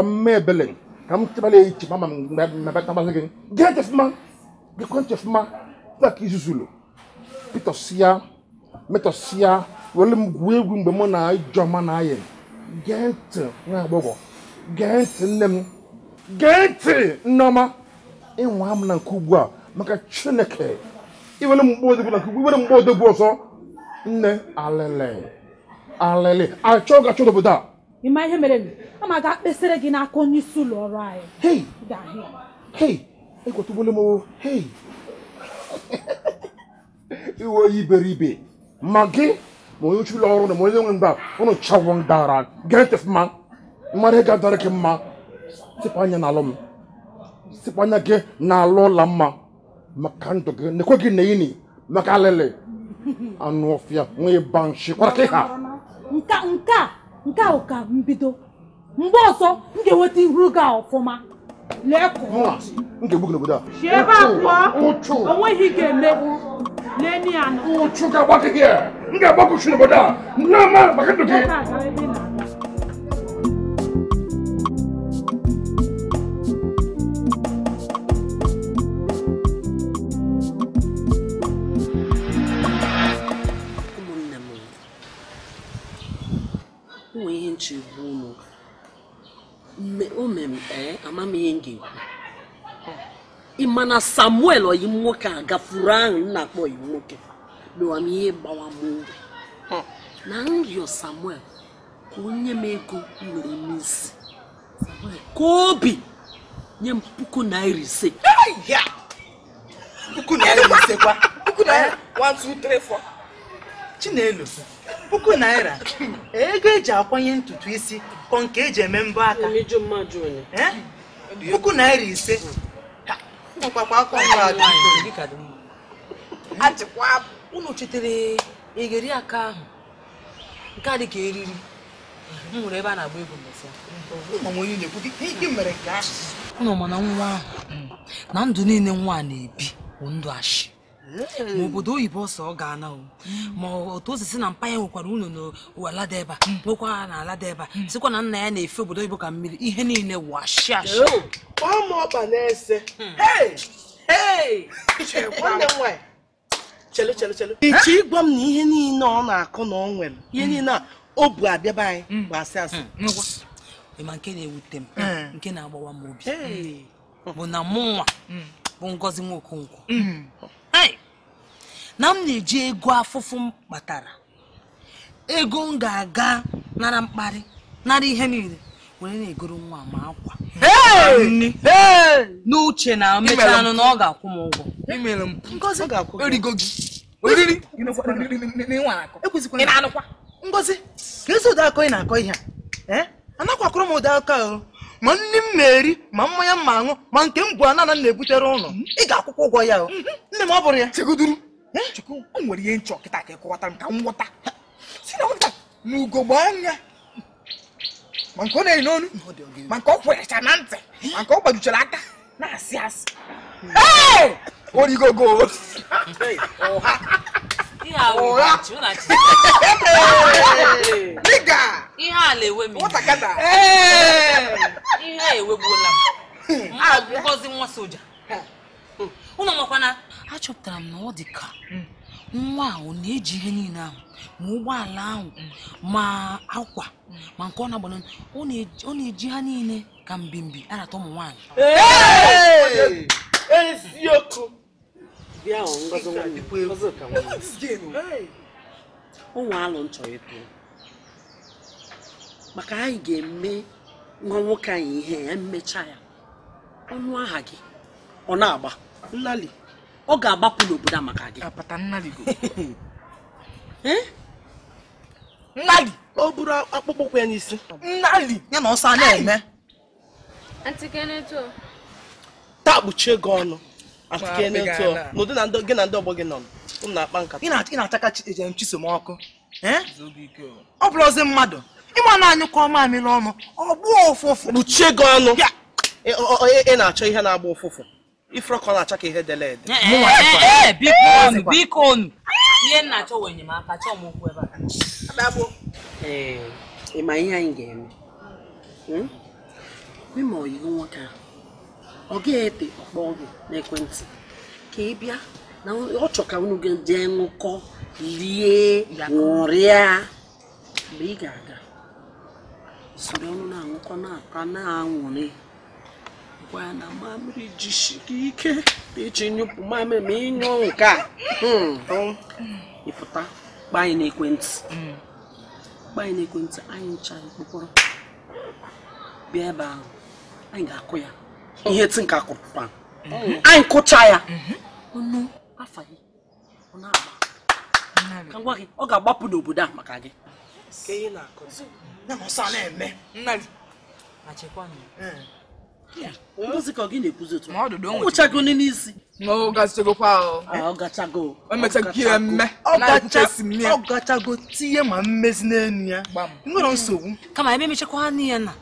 m mee ebele ka m chebala echi ma mmebetabasị gị. Gee ntị fụma gekwe ntị fụma ka izuzulu metọsịa were m gwuo egwu mgbe mụ na Ijeọma na-ayị. Gee ntị nwa agbọghọ, gee ntị nne m, gee ntị Nneọma. Ịnwa m na nke ugbu a maka Chineke iwere mgbe odogwu na nke ugbu iwere mgbe odogwu ọzọ. Nne alele achọ gị achọ n'obodo a. Ịma ihe mere m ama ga kpesịrị gị n'aka onye isi ụlọ ọrụ anyị. Ekwetụgbole m iwe oyi iberibe ma gị ma onye uche ụlọ ọrụ na ma onye nwe mgba ụnụ chawọ ndara. Gee ntị fụma mmadụ ịga dara gị mma sịpụ anya n'alụ m, sịpụ anya gị n'alụ ụla mma maka ndụ gị nekwe gị na ini maka alele anụ ọfịa nwee banshi kwara ka ha. Nke a ụka mbido mgbe ọzọ m ga-enweta iru gị ọfụma. Lekọ m ga-egbu gị n'obodo a. Si ebe a pụọ onweghị ị ga-emegbu n'eni anụ. Ụchụ ga-agba gị here. M ga-agba gị n'obodo a Nneọma maka ndụ gị. Ụmụnne m enwe ihe nchegbu unu ama m ihe m ga-ekwu. Ịma na Samuel oyi nwoke a gafuru ahụ m na-akpọ oyi nwoke mewa m ihe gbawa m obi na nrịọ Samuel ka onye m ego nwere n'isi ka obi nye m 5,500. $5,500 kwa? $5,500? 1, 2, 3, 4. Chinelo, $5,000 ego eji akwanye ntutu isi kọ nke eji eme mbọ aka. $5,500 achịkwa unu chetere egeri aka ahụ nke a dị ka eriri m nwere ebe a na-agba ego ụnụ mana nwa ahụ na ndụ niile nwa na-ebi bụ ndụ ashị ma obodo oyibo ọsọ ọ ga-ana ma otu o si na mpa ya nwekwara ụlọ n'alada ebe a nwekwa na alada ebe a sikwa na nna ya na-efe obodo oyibo ka mmiri ihe niile wụ ashị ashị. ọkpa na-ese chelu iche ịgwa m na ihe niile ọ na-akụ na ọ nwere ihe niile a o bu abịaba anyị bụ asị asị. Ma nke na-ewute m nke na-agbawa m obi bụ na mụnwa bụ Ngozi Nwokonkwọ na m na-eji ego afụfụ m kpatara ego m ga-aga nara mkparị nara ihe niile were na-egoro nwa ma akwa n'uche na mmecha anụ na ọ ga-akwụ m ụgwọ. Ngozi erigo gị oriri Ngozi ka ezi ụdị akọ ị na-akọ ihe a anakwakọrọ m ụdị aka ahụ ma nne m na-eri ma mmanya m ma aṅụ ma nke m bụ anana na-ebutere ụlọ ị ga-akwụkwọ ụgwọ ya nne m ọ bụrụ ya Chukwu, o nwere ihe nchọ kịta ka ịkọwata m ka m nghọta. Si na nwata n'ugogbe anya. Ma nke ọ na-eyi n'onu, ma nke ọ kwerecha na ntị, ma nke ọ gbajuchara aka na-asị asị. Origogo! Nigga! Ihe a na-ewe m. What a kata! Ihe a ewegbuola m. Ngozi nwa soja. Ụnụ makwana achọpụtara m na ọ dị ka nwa ahụ na-eji ihe niile ahụ ma ụgbọala ahụ ma akwa ma nke ọ na-agbalị ọ na-eji ha niile ka mbimbi a na-atọ ụmụ nwaanyị. Eziokwu. Bịa Ngozi ka nwa. Ụmụ alụ nchọ ịtụ. Maka anyị ga-eme nwa nwoke anyị ihe ya mmecha ya. Ọnụ aha gị ọ na-agba. Nnali. Ọ ga-agbapụ n'obodo maka gị. Apata nnali go. Nnali. O buru akpụkpọ ụkwụ ya n'isi. Nnali. Ya na ọsọ na-eme. Auntie Keneto. Taa kpuchie gị ọnụ. Auntie Keneto. N'ụdị na gị na ndị ọgbọ gị nọ. Unu na-akpa nkata. Ị na-achaka Chisom ọkụ. Ọ bụrụ ozi mmadụ. Ịma na anyị kọọ mamịrị ọnụ. Ọ bụ ụfụfụ. Kpuchie gị ọnụ. Ị na-achọ ihe na-agba ụfụfụ. Ifro ka ọ na-achọ ka ihe dele ede. Biko unu. Ihe na-achọ wenye m aka chọọ m okwu ebe a. Ị ma ihe anyị ga-eme. Mma oyigo nwoke ahụ. Ọ ga-ete ọkpọ gị n'ekwentị ka ị bịa na ọ chọ ka unu jee ṅụkọ rie ṅụrịa mgbe ị ga-aga soro ọnụ na-aṅụkọ na-aka na-aṅụrị gwa ya na mamịrị jisi gị ike iji nyụpụ mamịrị ma ịnyụ nke a ịpụta gba anyị n'ekwentị anyị ncha ikpokọrọ bịa ebe ahụ anyị ga-akụ ya ihe ti nke akụrụpa anyị kụcha ya ọnụ afa gị ọ na-agba ka ngwa gị ọ ga-agbapụ n'obodo a maka gị ka ihe na-akụzi na ọsọ na-eme nnali Ngozi ka ọ gị na-ekwuzi otu ụchago n'isi ọ gachago ọ gachago tinye ma mmezi n'enu ya nwere nsogbu kama ebe emechakwa anụ ya na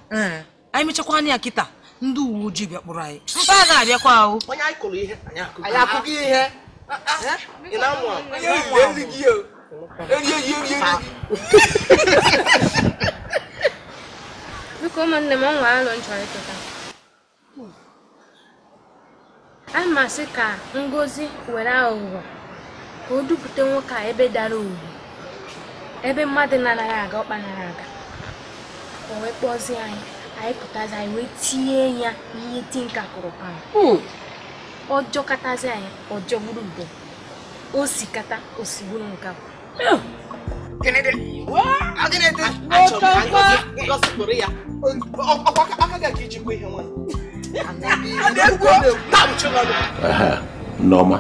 anyị mechakwa anụ ya kịta ndị uwe ojii bịakpụrụ anyị mpa a ga-abịakwa ahụ onye anyị kụrụ ihe anyị akụghị ihe ị na-amụ Biko ụmụnne m nwa alụ nchọrọ ịtụta. A masị ka Ngozi were aghụghọ ka o dupụta nwoke a ebe dara ugwu ebe mmadụ naraghị aga ọkpa nara aga o wee kpọzie anyị pụtazi anyị wee tinye ya ihe ti nka kụrụ pan ọjọọ katazi anyị ọjọọ gburu mgbe o sikata osigburu nka Nneọma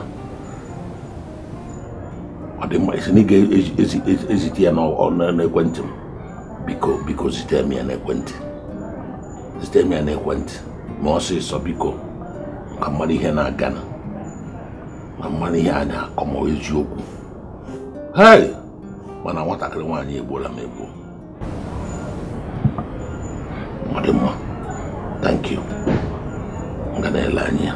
ọ dị mma isi na ị ga-ezite ya n'ekwentị m biko zite m ya n'ekwentị ma ọsịsọ biko ka mmadụ ihe na-aga na ma mmadụ ihe a na-akọ ma eziokwu mana nwatakịrị nwaanyị egbuola m egbu ọ dị mma thank you m ga na-ele anya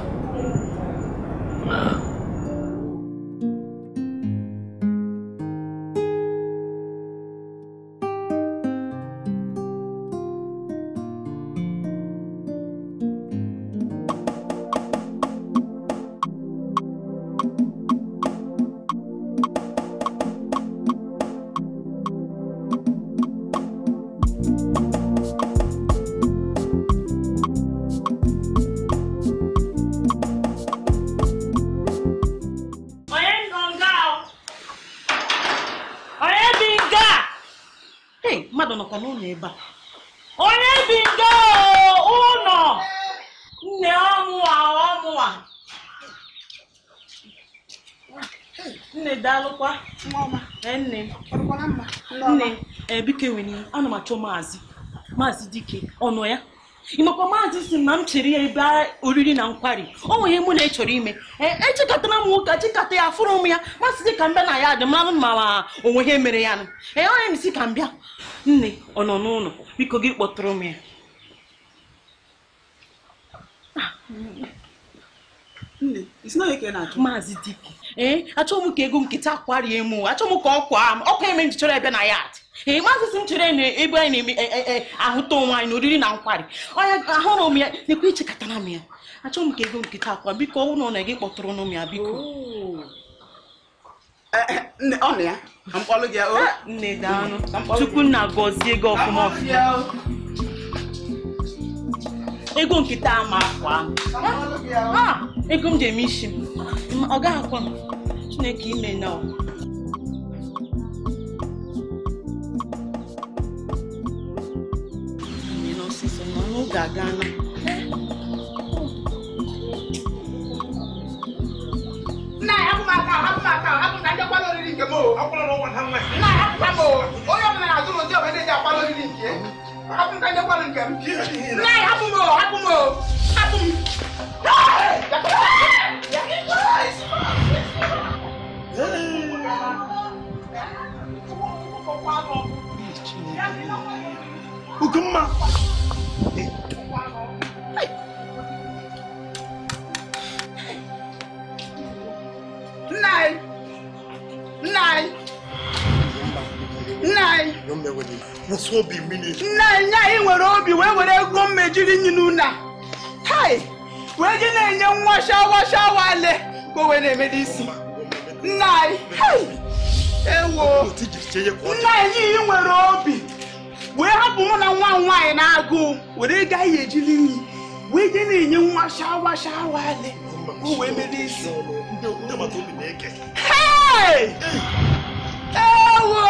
onye bi nga ụlọ nne ọmụwa nne daalụkwa nne biko enwere ana m achọ maazị Dike ọnụ ya ịmakwa maazị si na m chere ya ebe oriri na nkwari o nwere mụ na-echọrọ ime echekọtara m ụka chekọta ya fụrụ m ya masị ka m bịa na ya dị mmanụ ma onwe ihe mere ya nụ onye m si ka m bịa nne ọ nọ n'ụlọ biko gị kpọtụrụ m ya maazị dike achọghị m ka ego nkịta akwarie m achọghị m ka ọ kwa m ọkwa eme njichọrọ ebe na ya adị maazị si m chere na ebe anyị na-eme ahụta onwe anyị na oriri na nkwari onye ahụrụ m ya nekwa ichekọtara m ya achọghị m ka ego nkịta akwa biko ụlọ na gị kpọtụrụ m ya biko nne daanụ chukwu nna gọzie ego ọfụma ọfụma ego nkịta ama akwa ego m ji eme isi m ọ gaghị akwa m Chineke ime na n'osisi ma n'oge agana Ukuma. Nai. What's obi mini? Nai nwere obi wee were ego mmejiri nyi n'una. Hai. Wee ji na-enye nwa shawa ale ko we na-eme n'isi. Nai. Hai. Ewo. Nai yi nwere obi. Wee hapụ mụ na nwa nwaanyị na-agụ were gaa ya ejili nyi. Wee ji na-enye nwa shawa ale ko we eme n'isi. Hai. Ewo.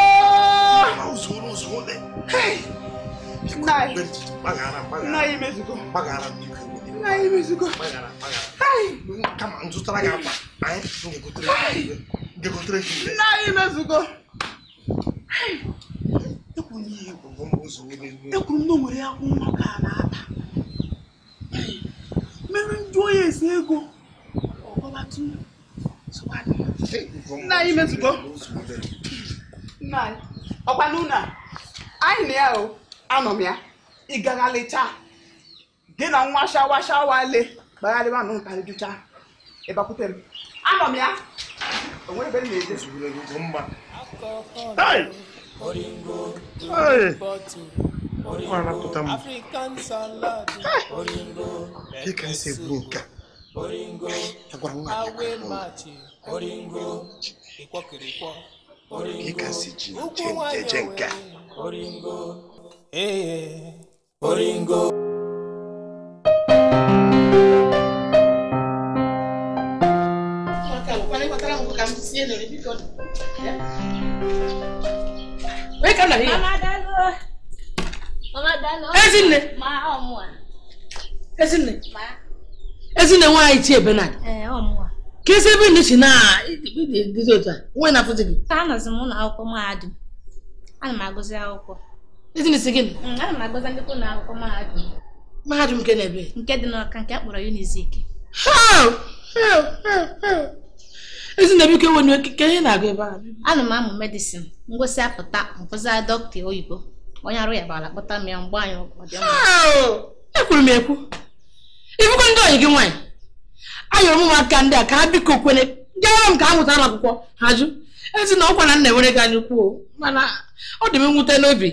Hey! Nai mezugo. Nai mezugo. Hey! Come on, just try again. Nai mezugo. Hey! Ekuru no nwere akwu maka na ata. Mere njo ese ego. Obatu. Nai mezugo. Nai. Okwanuna. Anyị na ya o anọ m ya ịgaga leta gị na nwa shawa le bagharịba nụ nkarị jụcha ịbakwute m anọ m ya o nwere ebe m na-eje mma kwanapụta m ka esi ebu nka agwara nwa Ika si jenga. Oringo. Oringo. Ezinne nwaanyị chi ebe na. Kesi ebe ndị si na dị otu a, nwe na foto gị. Ka anọzi m na akwụkwọ mahadum. Ana m agụzi akwụkwọ. Ezinne si gịnị? Ana m agụzi ndị na akwụkwọ mahadum. Mahadum nke na-ebe? Nke dị n'Ọka nke a kpọrọ Unizik. Ezinne biko enwe ka ihe na-agụ ebe a. Ana m amụ medicine, ngosi apụta mfụza dọkịta oyibo. Onye arụ ya bara kpọta m ya mgbe anyị ọdịmma. Ekwuru m ekwu. Ifugo ndị oyi gị nwaanyị. Ayọrọ m aka ndị a ka ha biko kwene gara m ka ha mụtara akwụkwọ ha jụ ezi na ọkwa na nna enwere gị anya ukwu mana ọ dị m nwute n'obi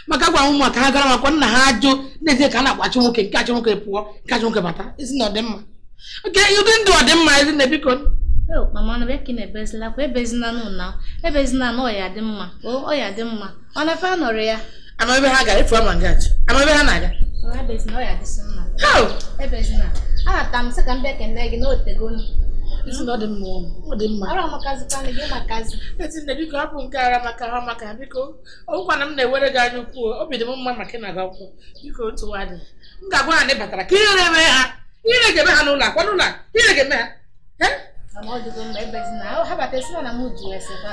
maka gwa ụmụ ka ha gara makwa nna ha ajụ n'ezie ka a na-agbachi nwoke nke achọ nwoke pụọ nke achọ nwoke bata ezi na ọ dị mma oke ụdị ndụ ọ dị mma ezi na biko mama na beki na ebezila kwa ebezina n'ụna ebezina na ọya dị mma ọya dị mma ọ na-efe anọrọ ya ama ebe ha gara efu ama ngaji ama ebe ha na-aga ebezina ọya dị mma ebezina tam sị ka m bịa kene gị n'otego isi na ọ dị mma ọ dị mma ara makazi ka gị makazi ezi na biko hapụ nke ara maka ha maka biko ọgwụkwa na m na-ewere gị anya ukwu obi dị m mma maka ị na-aga akwụkwọ biko ntụwa dị m ga-agwa ha na ị batara ka ihe na-eme ha ihe na-eme ha n'ụlọ akwa n'ụlọ ihe na-eme ha ha batasi na m ju ese ka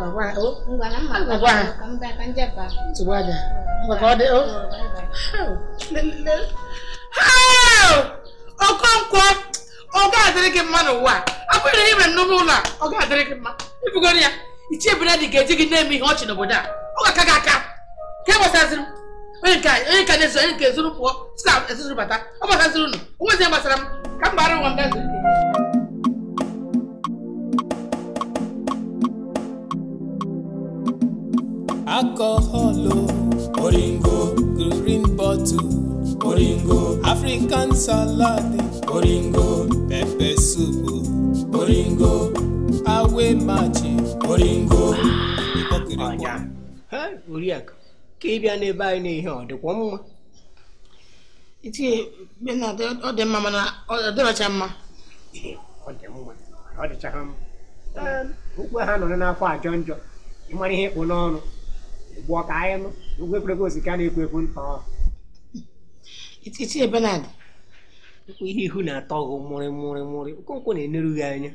ngwa na mma ka m bịa ka njeba ntụwa dị maka ọ dị Okonkwo ọ ga-adịrị gị mma n'ụwa a bụrụ ime nnụnụ ụlọ ọ ga-adịrị gị mma ịbụgoro ya ichie Benadi ga-eji gị na-eme ihe ọchị n'obodo a ọ ga-aka gị aka ka gbasaziri m onye ka na-ezo onye nke ezuru pụọ sika ezuru bata ọ gbasaziri unu onwezi gbasara m ka m gbara nwa m gazi alcohol, oringo, green bottle, oringo, African salad, oringo, pepper soup, oringo, awe machi, oringo. Ha, Uriak, ka ị bịa n'ebe anyị n'ihe ọ dịkwa mma? Itinye Benadi ọ dị mma mana ọ dịracha mma. Ọ dị mma, ọ dịcha mma. Okwu ha nọ n'afọ ajọ njọ, ịmara ihe ịkpụ n'ọnụ. Igbo ka anyị nụ, ugwe kwere osika na-ekwu ekwu ntọ. Itinye Benadi. Ihe ihu na-atọ ọgụ mụrị. Okonkwo na-eneru gị anya.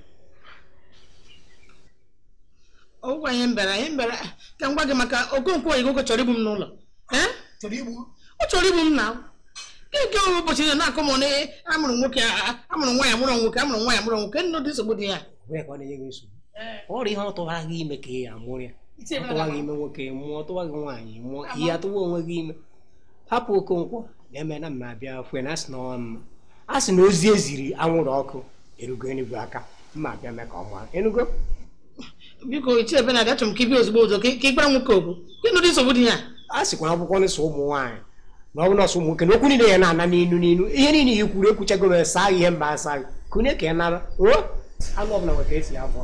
Ọgwụgwọ ihe mbara ka m gwa gị maka Okonkwo Oyigogo chọrọ igbu m n'ụlọ. Ọ chọrọ igbu m na nke ụbọchị na-akọ m na amụrụ nwoke amụrụ nwa ya mụrụ nwoke amụrụ nwa ya mụrụ nwoke nnụ dị nsogbu dị ya. Ọrịa ihe ọ tụwara gị ime ka ya amụrụ ya. Ọtụwa gị ime nwoke mụọ, ọtụwa gị nwaanyị mụọ, ihe atụwa onwe gị ime. Hapụ Okonkwo na-eme na mma abịa fue na asị na ọnwa mma. A sị na ozi eziri anwụrụ ọkụ erugo Enugu aka mma abịa mee ka ọ maa Enugu. Biko Ichie Benadi achọrọ m ka ịbịa ozugbo ụzọ ka ị gbara nwoke okwu ka ịnụ dị nsogbu dị ya. A sịkwa akwụkwọ nsọ ụmụ nwaanyị na ọ bụ nọọsụ ụmụ nwoke na okwu niile ya na-ana n'inu ihe niile ya kwuru ekwuchago m saa ihe mba asa gị kunye ka ị nara anụ ọbụla nwere ka esi afọ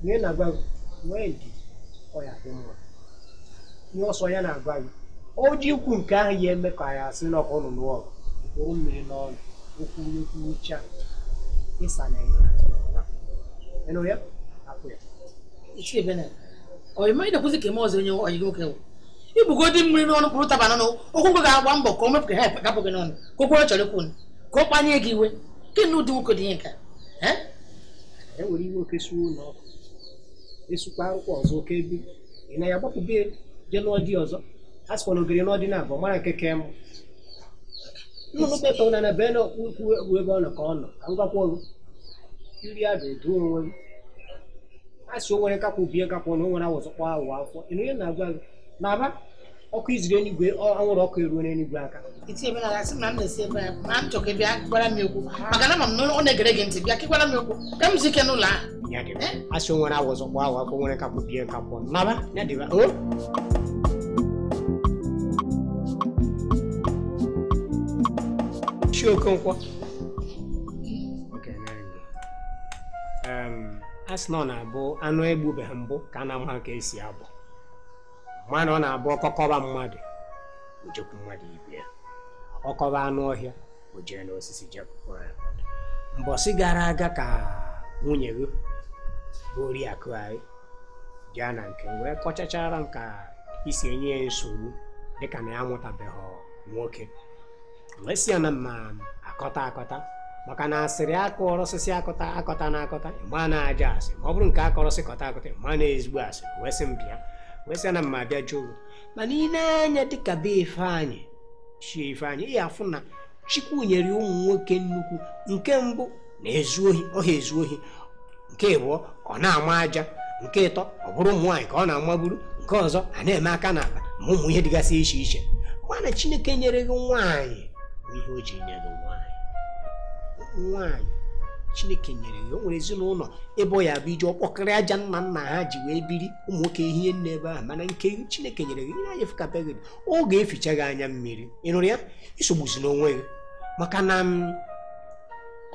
ihe na-agwa gị nwee ndidi ọ ya dị mma ihe ọsọ ya na-agwa gị o ji ikwu nke ahụ ya eme ka ya sị n'ọkụ ụnụ n'ụọ okporo mmiri n'ọnụ okwucha ịsa na ihe ịnụ ya hapụ ya. Ichie Benadi ọ ịma ịdakwụzi ka eme ọzọ onye ọyị nwoke wụ ibugo dị mmiri n'ọnụ pụrụ taba n'ọnụ Okonkwo ga-agba mbọ ka o mepụ ka ha gapụ gị n'ọnụ ka okworo chọrọ ikwu ka ọ kpanye gị iwe ke na ụdị nwoke dị ihe nka e nwere iwe oke suo n'ọkụ esukwa akwụkwọ ọzọ oke ebe ị na ya gbapụbe je n'ọdị ọzọ a sịkwa na ogiri n'ọdị na-abụ mara nke ke mụ nnụnụ petọ na be na okwu ebe ọ nọ ka ọ nọ ka ngwakwa ọrụ iri adụ edu onwe m a sị o nwere nkakwa ubie nkakwa na o nwere awọzọkwa awụ afọ ịnụ ihe na-agwa gị na-aba ọkụ iziri enigwe anwụrụ ọkụ eruo n'enigwe aka. Ichie Benadi asị na m na-esi ebe ya ma m chọ ka bịa gwara m okwu maka na ma m ọ na-egere gị ntị bịa ka gwara m okwu ka m si ike n'ụlọ ahụ. A sị o nwere awọzọkwa awụ afọ nwere nkakwa ubie nkakwa naba ya dịba Chi Okonkwo a sị na ọ na-abụ anụ egbubeghị mbụ ka a na-ama ka esi abụ mana ọ na-abụ ọkọkọba mmadụ ojekwu mmadụ ibe ya ọkọba anụ ọhịa o jee n'osisi jekwa ya. Mbọsị gara aga ka nwunye gị bụ Oriakụ anyị jee na nke wee kọchachara m ka isi enye ya nsogbu dịka na ya amụtabeghị nwoke wee sị ya na mma akọta maka na asịrị akọrọ osisi akọta na akọta ịma na aja asị ma ọ bụrụ nke akọrọsị kọta akọta ịma na ezigbo asị wee sị m bịa wee sị na mma bịa jụụ mana ị na-anya dịka be Ifeanyị chie Ifeanyị ị afụ na Chukwu nyere ụmụ nwoke nnukwu nke mbụ na-ezu ohi ọha ezu ohi nke ịbụọ ọ na-ama aja nke ịtọ ọ bụrụ ụmụ nwaanyị ka ọ na-amagburu nke ọzọ a na-eme aka n'akpa ma ụmụ ihe dịgasị iche iche mana Chineke nyere gị nwaanyị bụ ihe o ji nye gị nwaanyị Chineke nyere gị o nwere ezinụlọ ebe ọ ya bụ ije ọkpọkịrị aja nna nna ha ji wee biri ụmụ nwoke ihe nne ebe ahụ mana nke Chineke nyere gị ihe anya fekapegị ọ ga-eficha gị anya mmiri ị nụrụ ya isogbuzi n'onwe gị maka na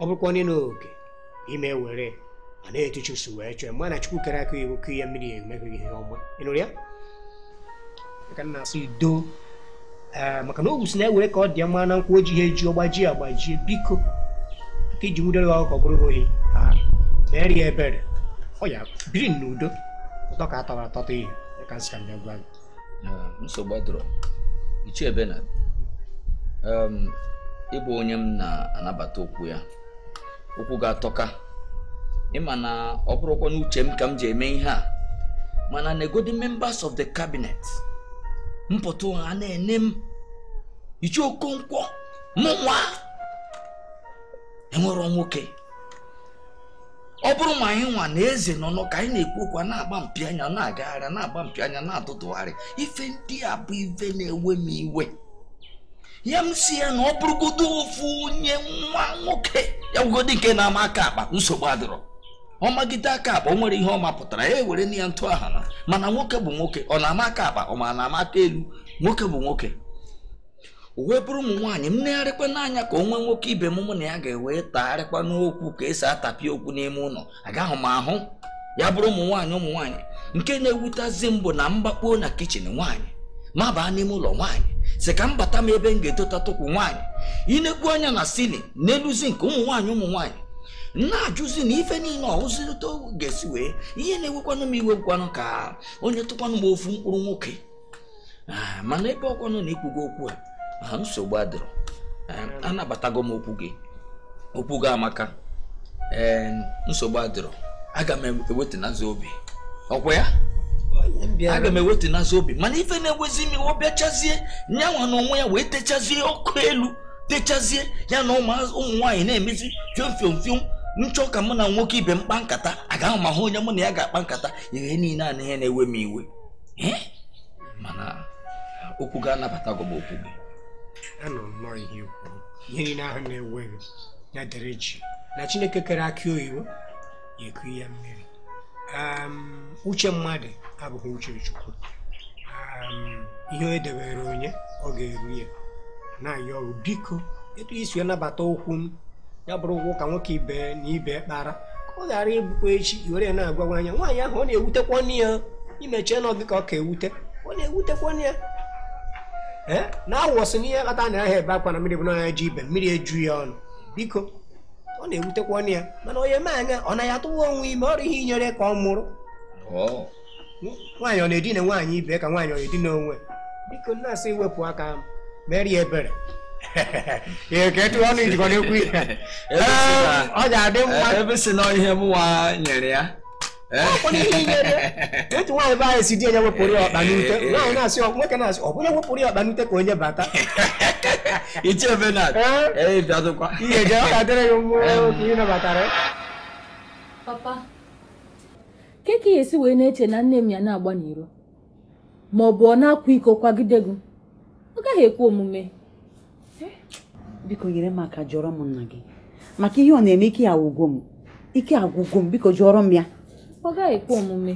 ọ bụrụkwa onye n'oge ime were a na-etuchusu wee chọọ mana Chukwu kere aka iwu ka ihe mmiri emeghị ihe ọma ị nụrụ ya maka na asị do maka na ogwusi na-ewere ka ọ dị mma na nkwụ oji ihe eji agbajie biko ka iji nwudere gị ọkụkọ bụrụ ohi na-eri ebere ọ ya biri n'udo ụtọ ka atọrọ atọta ihe ka nsị ka mbịa gwa gị nsogbu adọrọ Ichie Benadi ịbụ onye m na-anabata okwu ya okwu ga-atọka ịma na ọ bụrụkwa n'uche m ka m ji eme ihe a mana negodi members of the cabinet mpụtụ ha na-ene m Ichi Okonkwo mụnwa enwere nwoke ọ bụrụ ma anyị nwa na eze nọ ka anyị na-ekwu okwu na-agba mpi anya na-agagharị na-agba mpi anya na-atụtụgharị ife ndị a bụ ife na-ewe m iwe ya m si ya na ọ bụrụgodo ofu onye nwa nwoke ya bụgodo nke na-ama aka akpa nsogbu adịrọ ọ magide aka akpa o nwere ihe ọ mapụtara ya ewere na ya ntụ aha na mana nwoke bụ nwoke ọ na-ama aka akpa ọ ma na-ama aka elu nwoke bụ nwoke o wee bụrụ ụmụ nwaanyị m negharịkwa n'anya ka onwe nwoke ibe m na ya ga-ewe tagharịkwa n'okwu ka esi atapị okwu n'ime ụlọ agaghị m ahụ ya bụrụ ụmụ nwaanyị nke na-ewutazi mbụ na mgbakpo na kichin nwaanyị ma baa n'ime ụlọ nwaanyị si ka m bata m ebe m ga-etota tụkwụ nwaanyị inekwu anya na silin n'eluzi nke ụmụ nwaanyị na-ajụzi na ife niile ọhụzirịta ga-esi wee ihe na-ewekwanụ m iwe gwanụ ka onye tụkwanụ m ofu mkpụrụ nwoke mana ebe ọkwanụ na ikwugo okwu a nsogbu adịrọ anabatago m okwu gị amaka nsogbu adịrọ aga m ewetinazi obi ọkwa ya aga m ewetinazi obi mana ife na-ewezi ime ọ bịachazie nyanwa na onwe ya wee techazie ọkụ elu techazie ya na ụmụ nwaanyị na-emezi fiom nchọ ka mụ na nwoke ibe m kpa nkata agaghị m ahụ onye mụ na ya ga-akpa nkata ihe niile a na ihe na-ewe m iwe mana okwu gị anabatago m okwu gị anọ nnọọ ihe ikwu ihe niile ahụ na-ewe gị ya dere ji na Chineke kere akị oyibo ya eku ya mmiri uche mmadụ abụghị uche Chukwu ihe o debere onye ọ ga-eru ya na-ayọ ọrụ biko etu isi nabata okwu m ya bụrụ ụkwụ ka nwoke ibe na ibe kpara ka ọ ghara ibukwa echi were ya na-agwa nwaanyị ahụ ọ na-ewutekwa nne ya imechie na ọ gị ka ọ ka ewute ọ na-ewutekwa nne ya na-awọsị n'ihe kata na ahịa ebe akwa na mmiri bụ n'anya ji ibe mmiri eju ya ọnụ biko ọ na-ewutekwa nne ya mana onye mee anya ọ naghị atụwa onwe ime ọrụ ihe inyere ka ọ mụrụ nwaanyị ọ na-edina nwaanyị ibe ka nwaanyị ọ na-edina onwe biko na-asị iwepụ aka mere ya ebere ka etu ọnụ ijikọ na-ekwu ihe ọ ga-adị mma ebe si na ihe mụnwa nyere ya otu nwaanyị be anyị si di onye wepụrụ ya ọkpa n'ute nwaanyị na-asị nwoke na-asị ọ bụrụ wepụrụ ya ọkpa n'ute ka onye bata ichebe na bịadụkwa ihe je ọ ga-adịrị ya mmụọ ka ị nabatara papa keke ya esi wee na-eche na nne m ya na-agba n'iro ma ọ bụ ọ na-akwa iko kwagide gị ọ gaghị ekwe omume biko nyere m aka jụọrọ m nna gị maka ihe ọ na-eme ike agwụgwọ m biko jụọrọ m ya ọ gaghị ekwe omume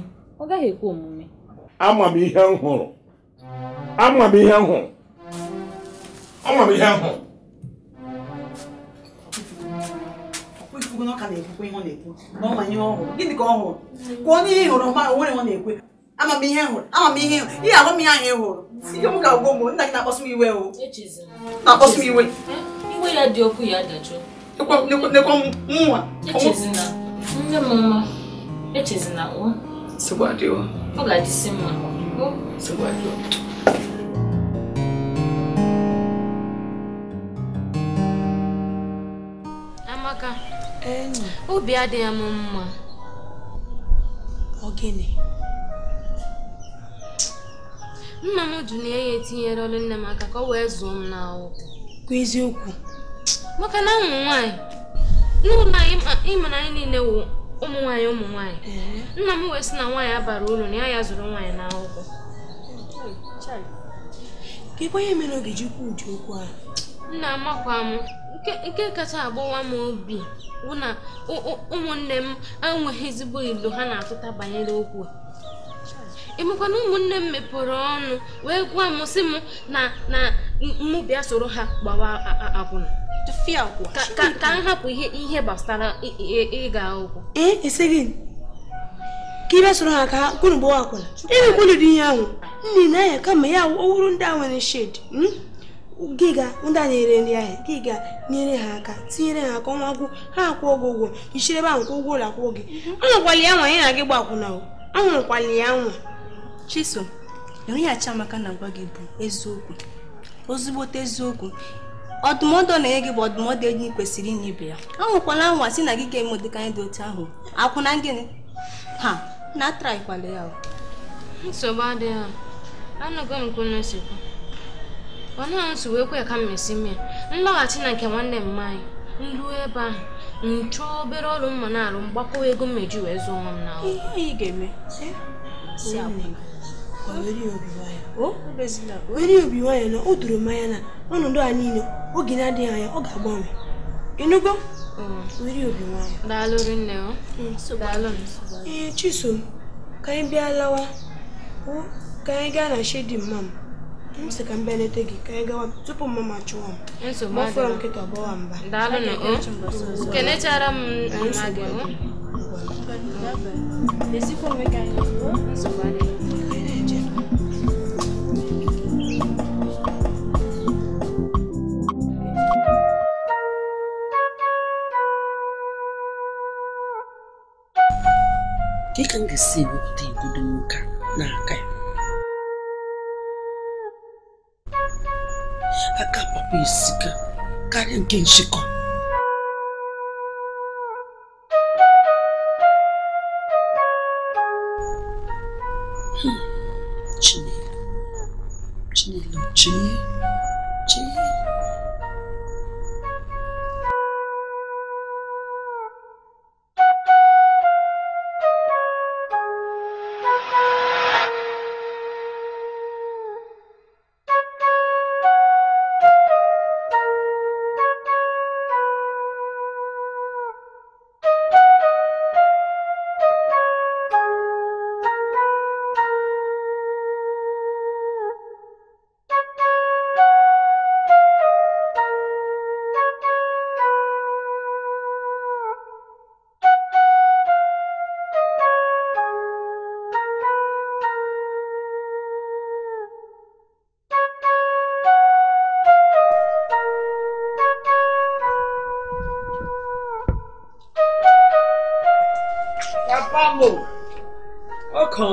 ama m ihe m hụrụ gịnị ka ọ hụrụ kwuo n'ihe ị hụrụ ma o nwere ọ na-ekwe ama m ihe hụrụ ihe agwa m ihe ahụ ị hụrụ ihe m ga-agwa ụmụ nna gị na-akpasu m iwe na-akpasu m iwe iwe ya dị okwu ya dajụọ nekwa nwa echezina ọ ga-adịsị mma Amaka obi adịghị m mma ogene nna m jụ na ya etinyere ọrụ nne m aka ka ọ wee zụọ m n'akwụkwọ kwa eziokwu maka na ụmụ nwaanyị n'ụlọ ịma na anyị niile wụ ụmụ nwaanyị nna m wee sị na nwaanyị abara uru na ya zụrụ nwaanyị n'akwụkwọ ka ikwe ihe mere oge ji kwuo ụdị okwu a nna amakwa m nke kacha agbawa m obi bụ na ụmụnne m enweghị ezigbo ilu ha na-atụta banyere okwu emekwa na ụmụnne m mepere ọnụ wee gwa m sị m na mụ bịa soro ha gbawa akwụna ka m hapụ ihe gbasara ịga akwụkwọ esighị ka ibe soro ha ka kwunu gbawa akwụna ịmekwunu dị ihe ahụ nne na ya kama ya ọwụrụ ndị a nwere shade giga ndị a na-ere nri ahịa giga nyere ha aka tinyere ha aka ọnwa gwụ ha akwụ ụgwọ ichiri ebe ahụ nke ụgwọ ụlọ akwụkwọ gị ahụkwali ya nwa anyị na gị gbakwụna ahụkwali ya nwa Chisom enweghị acha Amaka na gwa gị bụ eziokwu ozugbote eziokwu ọdụmọdụ na-enye gị bụ ọdụmọdụ enyi kwesịrị inye ibe ya ahụkwala nwa si na gị ga-eme ụdịka anyị dị otu ahụ akwụna gịnị ha na-atraikwala ya nsogbu adịghị anụgo m kwunu sikwu ọ na-nso wee kwe ka mmesi mmiri nlọghachi na nke nwanne m anyị nruo ebe ahụ nchọ obere ọrụ mma na-arụ mgbakọ ego mmeji wee zụọ nwa m na ihe anyị ga-eme si were obi nwayọ na o doro mmanya na ọnọdụ a niile oge na-adịghị anya ọ ga-agbanwe ịnụgo were obi nwayọ daalụ rinne daalụ ee Chisom ka anyị bịa lawa ka anyị gaa na shedi mma m sị ka m bịa leta gị ka anyị gawa tupu mama chụwa m gbafọrọ nkịta ọgbọwa mba daalụ na kenechara m mma gị esikwa onwe ka anyị nsogbu adịghị Ka ka m ga-esi ewepụta igodo nwoke n'aka ya aka papa esika karịa nke nshịkọ Chinelo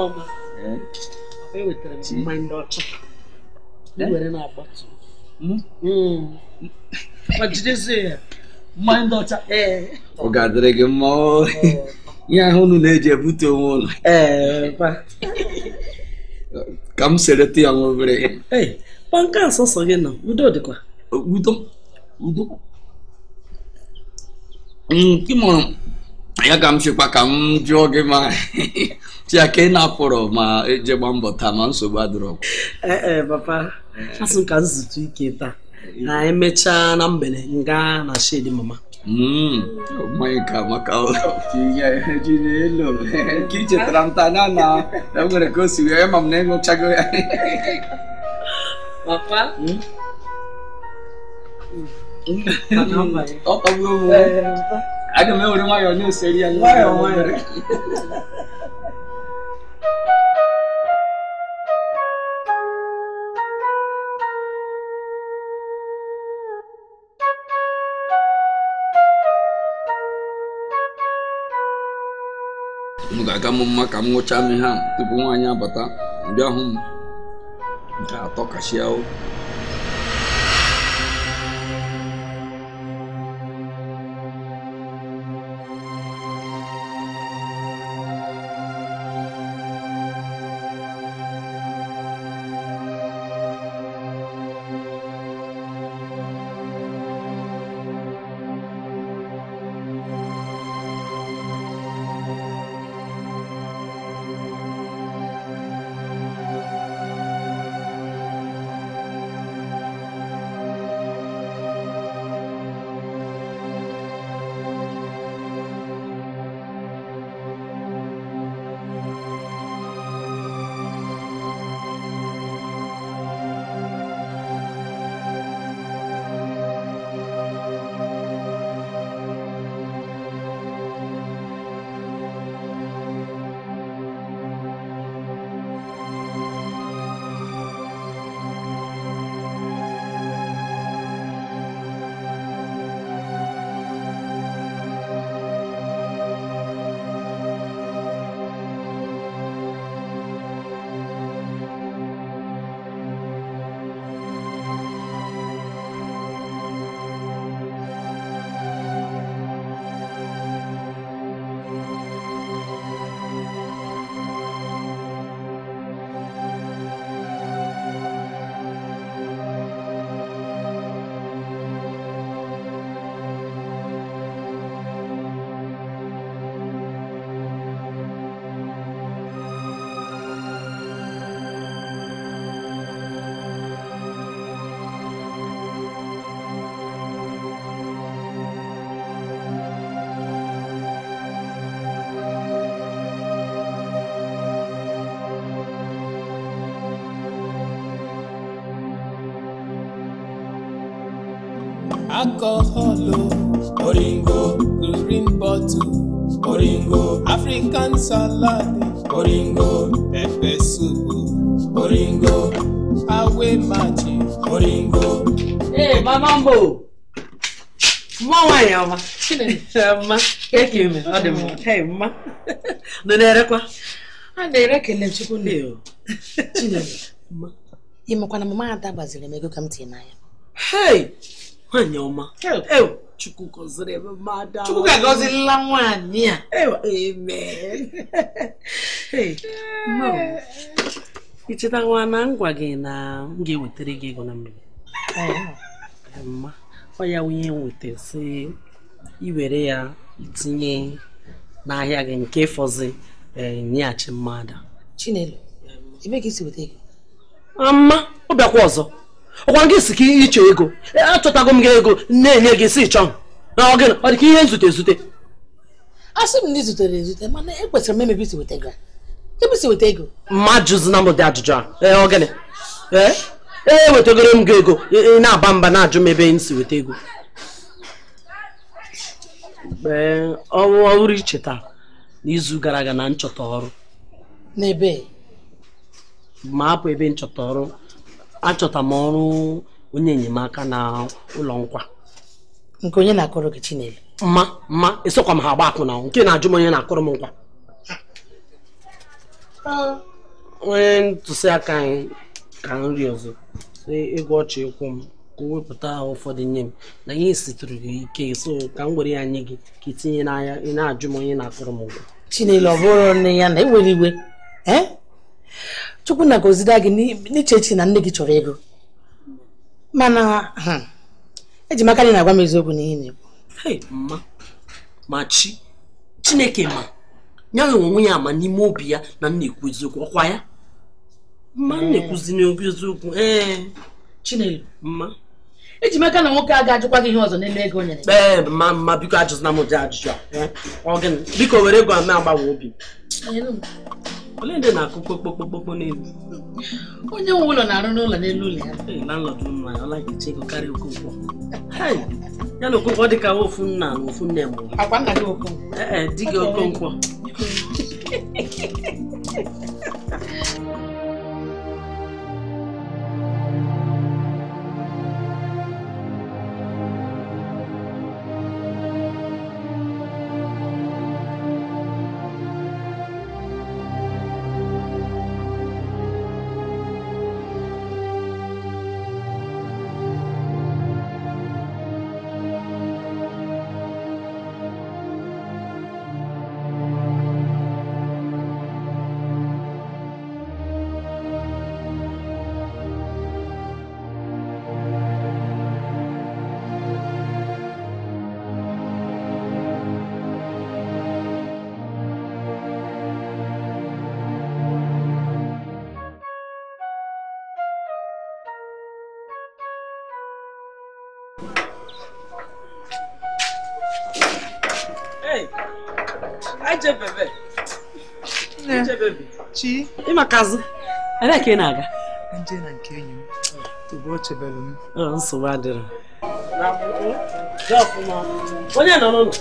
ọma ewetara m mmanya ndị ọcha were na-agbatu ma jidezie ya mmanya ndị ọcha ọ ga-adịrị gị mma ihe ahụ unu na-eji ebute onwe ụlọ ka m sereta ya nwa obere panka asọsọ gị nọ udo dịkwa udo gị mụrụ ya ka m chịkwa ka m jụọ gị ma chiaka ị na-apụrụ ma eje gba mbọ taa ma nsogbu adịrọ papa asị m ka nzute ike taa na emechaa na mgbede nga na shedi mama mmanya ka maka ji n'elu nke i chetara m taa na enwere ka o si wee ma m na ịṅụchago ya papa ọ tọgbuo m aga m ewere nwayọọ na-eseri ya nwayọọ m ga-aga m mma ka m ṅụchaa mmiri ha tupu nwaanyị abata bịa hụ m nke atọ kashia alcohol, oringo, green bottle, oringo, African salad, oringo, pepper soup, oringo, awe machi, oringo. Hey, Mamambo. Mama yama. Ma, keke me. Ade mo. Hey, ma. No nere kwa. Ade rekele chukwu ne o. Chineke. Ma. Imo kwa na mama ada gbaziri m ego ka m tinye na ya. Hey. Nwanyị ọma. Ew, Chukwu gọziri ebe mmadụ. Chukwu ga-agọzirila nwanyị a. Ew, amen. Hey, mama. Ichetakwa na ngwa gị na m ga-ewetara gị ego na mmiri. Mma, ọ ya onye nweta sị iwere ya itinye n'ahịa gị nke fọzi nyeghachi mmadụ. Chinelo, ebe ka isi weta ego? Mma, ọ bịakwa ọzọ. Ọkwa gị si ka ịchọ ego. Achọtago m gị ego na-enye gị si chọọ. Na ọ gịnị, ọ dị ka ihe nzute. Asị m na izutere ezute, mana ekwesịrị m emebi isi weta ego. Ebe isi weta ego? Mmadụ zina m dị ajụjụ a. Ọ gịnị? Wetagoro m gị ego, ị na-aba mba na-ajụ m ebe m si weta ego. Ọ bụrụ icheta n'izu gara aga na nchọta ọrụ. N'ebe? Ma hapụ ebe nchọta ọrụ, achọta m ọrụ onye enyemaka na ụlọ nkwa. Nke onye na-akọrọ gị Chinelo? Mma, esokwa m ha agba akwụna nke na-ajụ m onye na-akọrọ m nkwa. Onye ntụziaka anyị ka nri ọzọ ego ọchị ịkwụ m ka o wepụta ụfọdụ nye m na ihe siturụ gị ike, so ka m were ya nye gị ka itinye n'ahịa ị na-ajụ m onye na-akọrọ m ụgwọ. Chinelo, ọ bụrụ nne ya na ewere iwe. Chukwu na-agọzida gị n'ichechi na nne gị chọrọ ego, mana eji maka na agwa m eziokwu n'ihe na-ekwu. Mma ma Chineke ma ya nwe onwe ya ama n'ime obi ya na na-ekwu eziokwu, ọkwa ya mma na-ekwuzi n'obi eziokwu. Chinelo, mma eji maka na nwoke a ga-ajụkwa gị ihe ọzọ n'elu ego nyere. Mma biko ajụzina m ụdị ajụjụ a. Ọ gịnị, biko were ego a na-agbanwe obi. Ole ndị na-akụ kpokpokpokpokpo n'elu? Onye nwe ụlọ na-arụ n'ụlọ n'elu ụlọ ya. Landlord m ya, ọ laghịchi ego karịa Okonkwo. Ya na Okonkwo dị ka ofu nna na ofu nne m. Akwa nna gị Okonkwo? Di gị Okonkwo. Chi, ịmakazi ebe ka ị na-aga? nje na nke enyi m tobo chebere m. Nsogbu adịrị. Onye nọ n'ụlọ?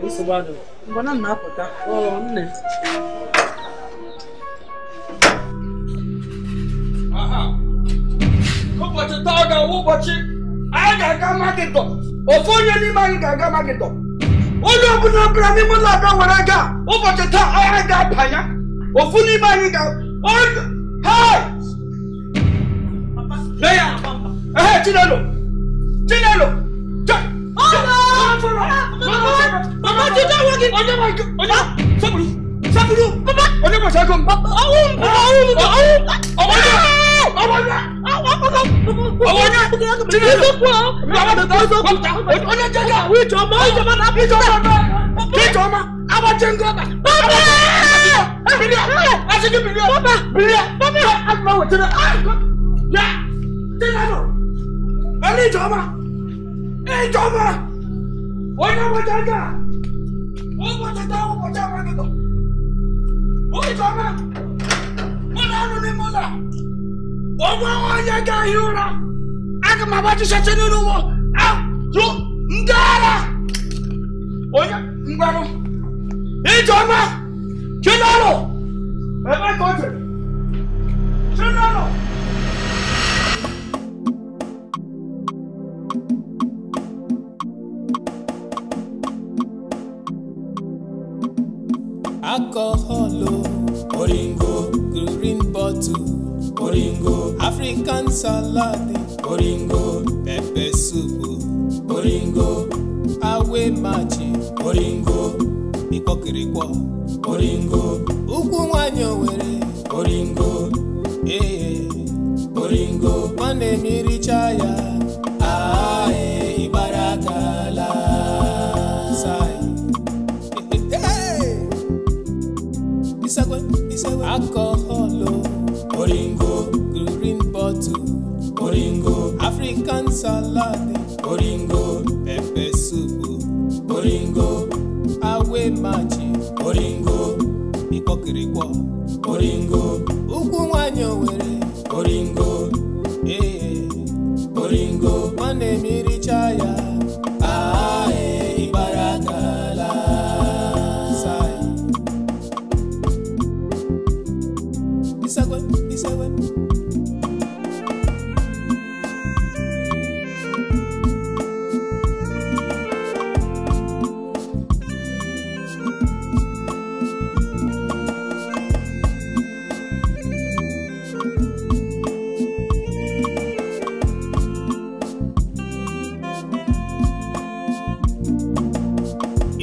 Nsogbu adịrị. Mgbe na na-apụta. Nne. Ụbọchị taa ga-awụ ụbọchị anyị ga-aga Magịdọ. Ofu onye n'ime anyị ga-aga Magịdọ. Onye ọbụla bịara n'ime ụlọ abịa were aga. Ụbọchị taa anyị ga-abanye. Ofu n'ime anyị ga Chinelo! Chinelo! Ọmọ wọn yẹ ká yúra. aga m agbachichacha n'elu ụgbọ azụ ndị agha onye ngwanụ Ijeọma Chinelo ebe ka o jere Chinelo alcohol, oringo, green bottle, oringo, African salad, oringo, pepper soup, oringo, awe machi, oringo, ikokirikwa, oringo, ukwu nwanyị Owere, oringo, oringo, nwanne m iricha ya, ibarakala, sai. Alcohol, oringo, green bottle, oringo, African salad, oringo, pepper soup, oringo, awe machi, oringo, ikokirikwa, oringo, ukwu nwanyị Owere, oringo, oringo, nwanne m iricha ya, ibarakala.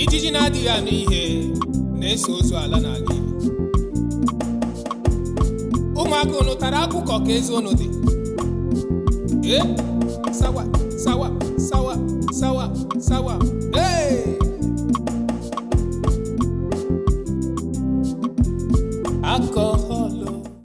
Ijiji na-adịghị anụ ihe na-eso ozu ala n'ala Igbo. Ụmụaka unu tara akụkọ ka eze unu dị. Sawa sawa sawa sawa sawa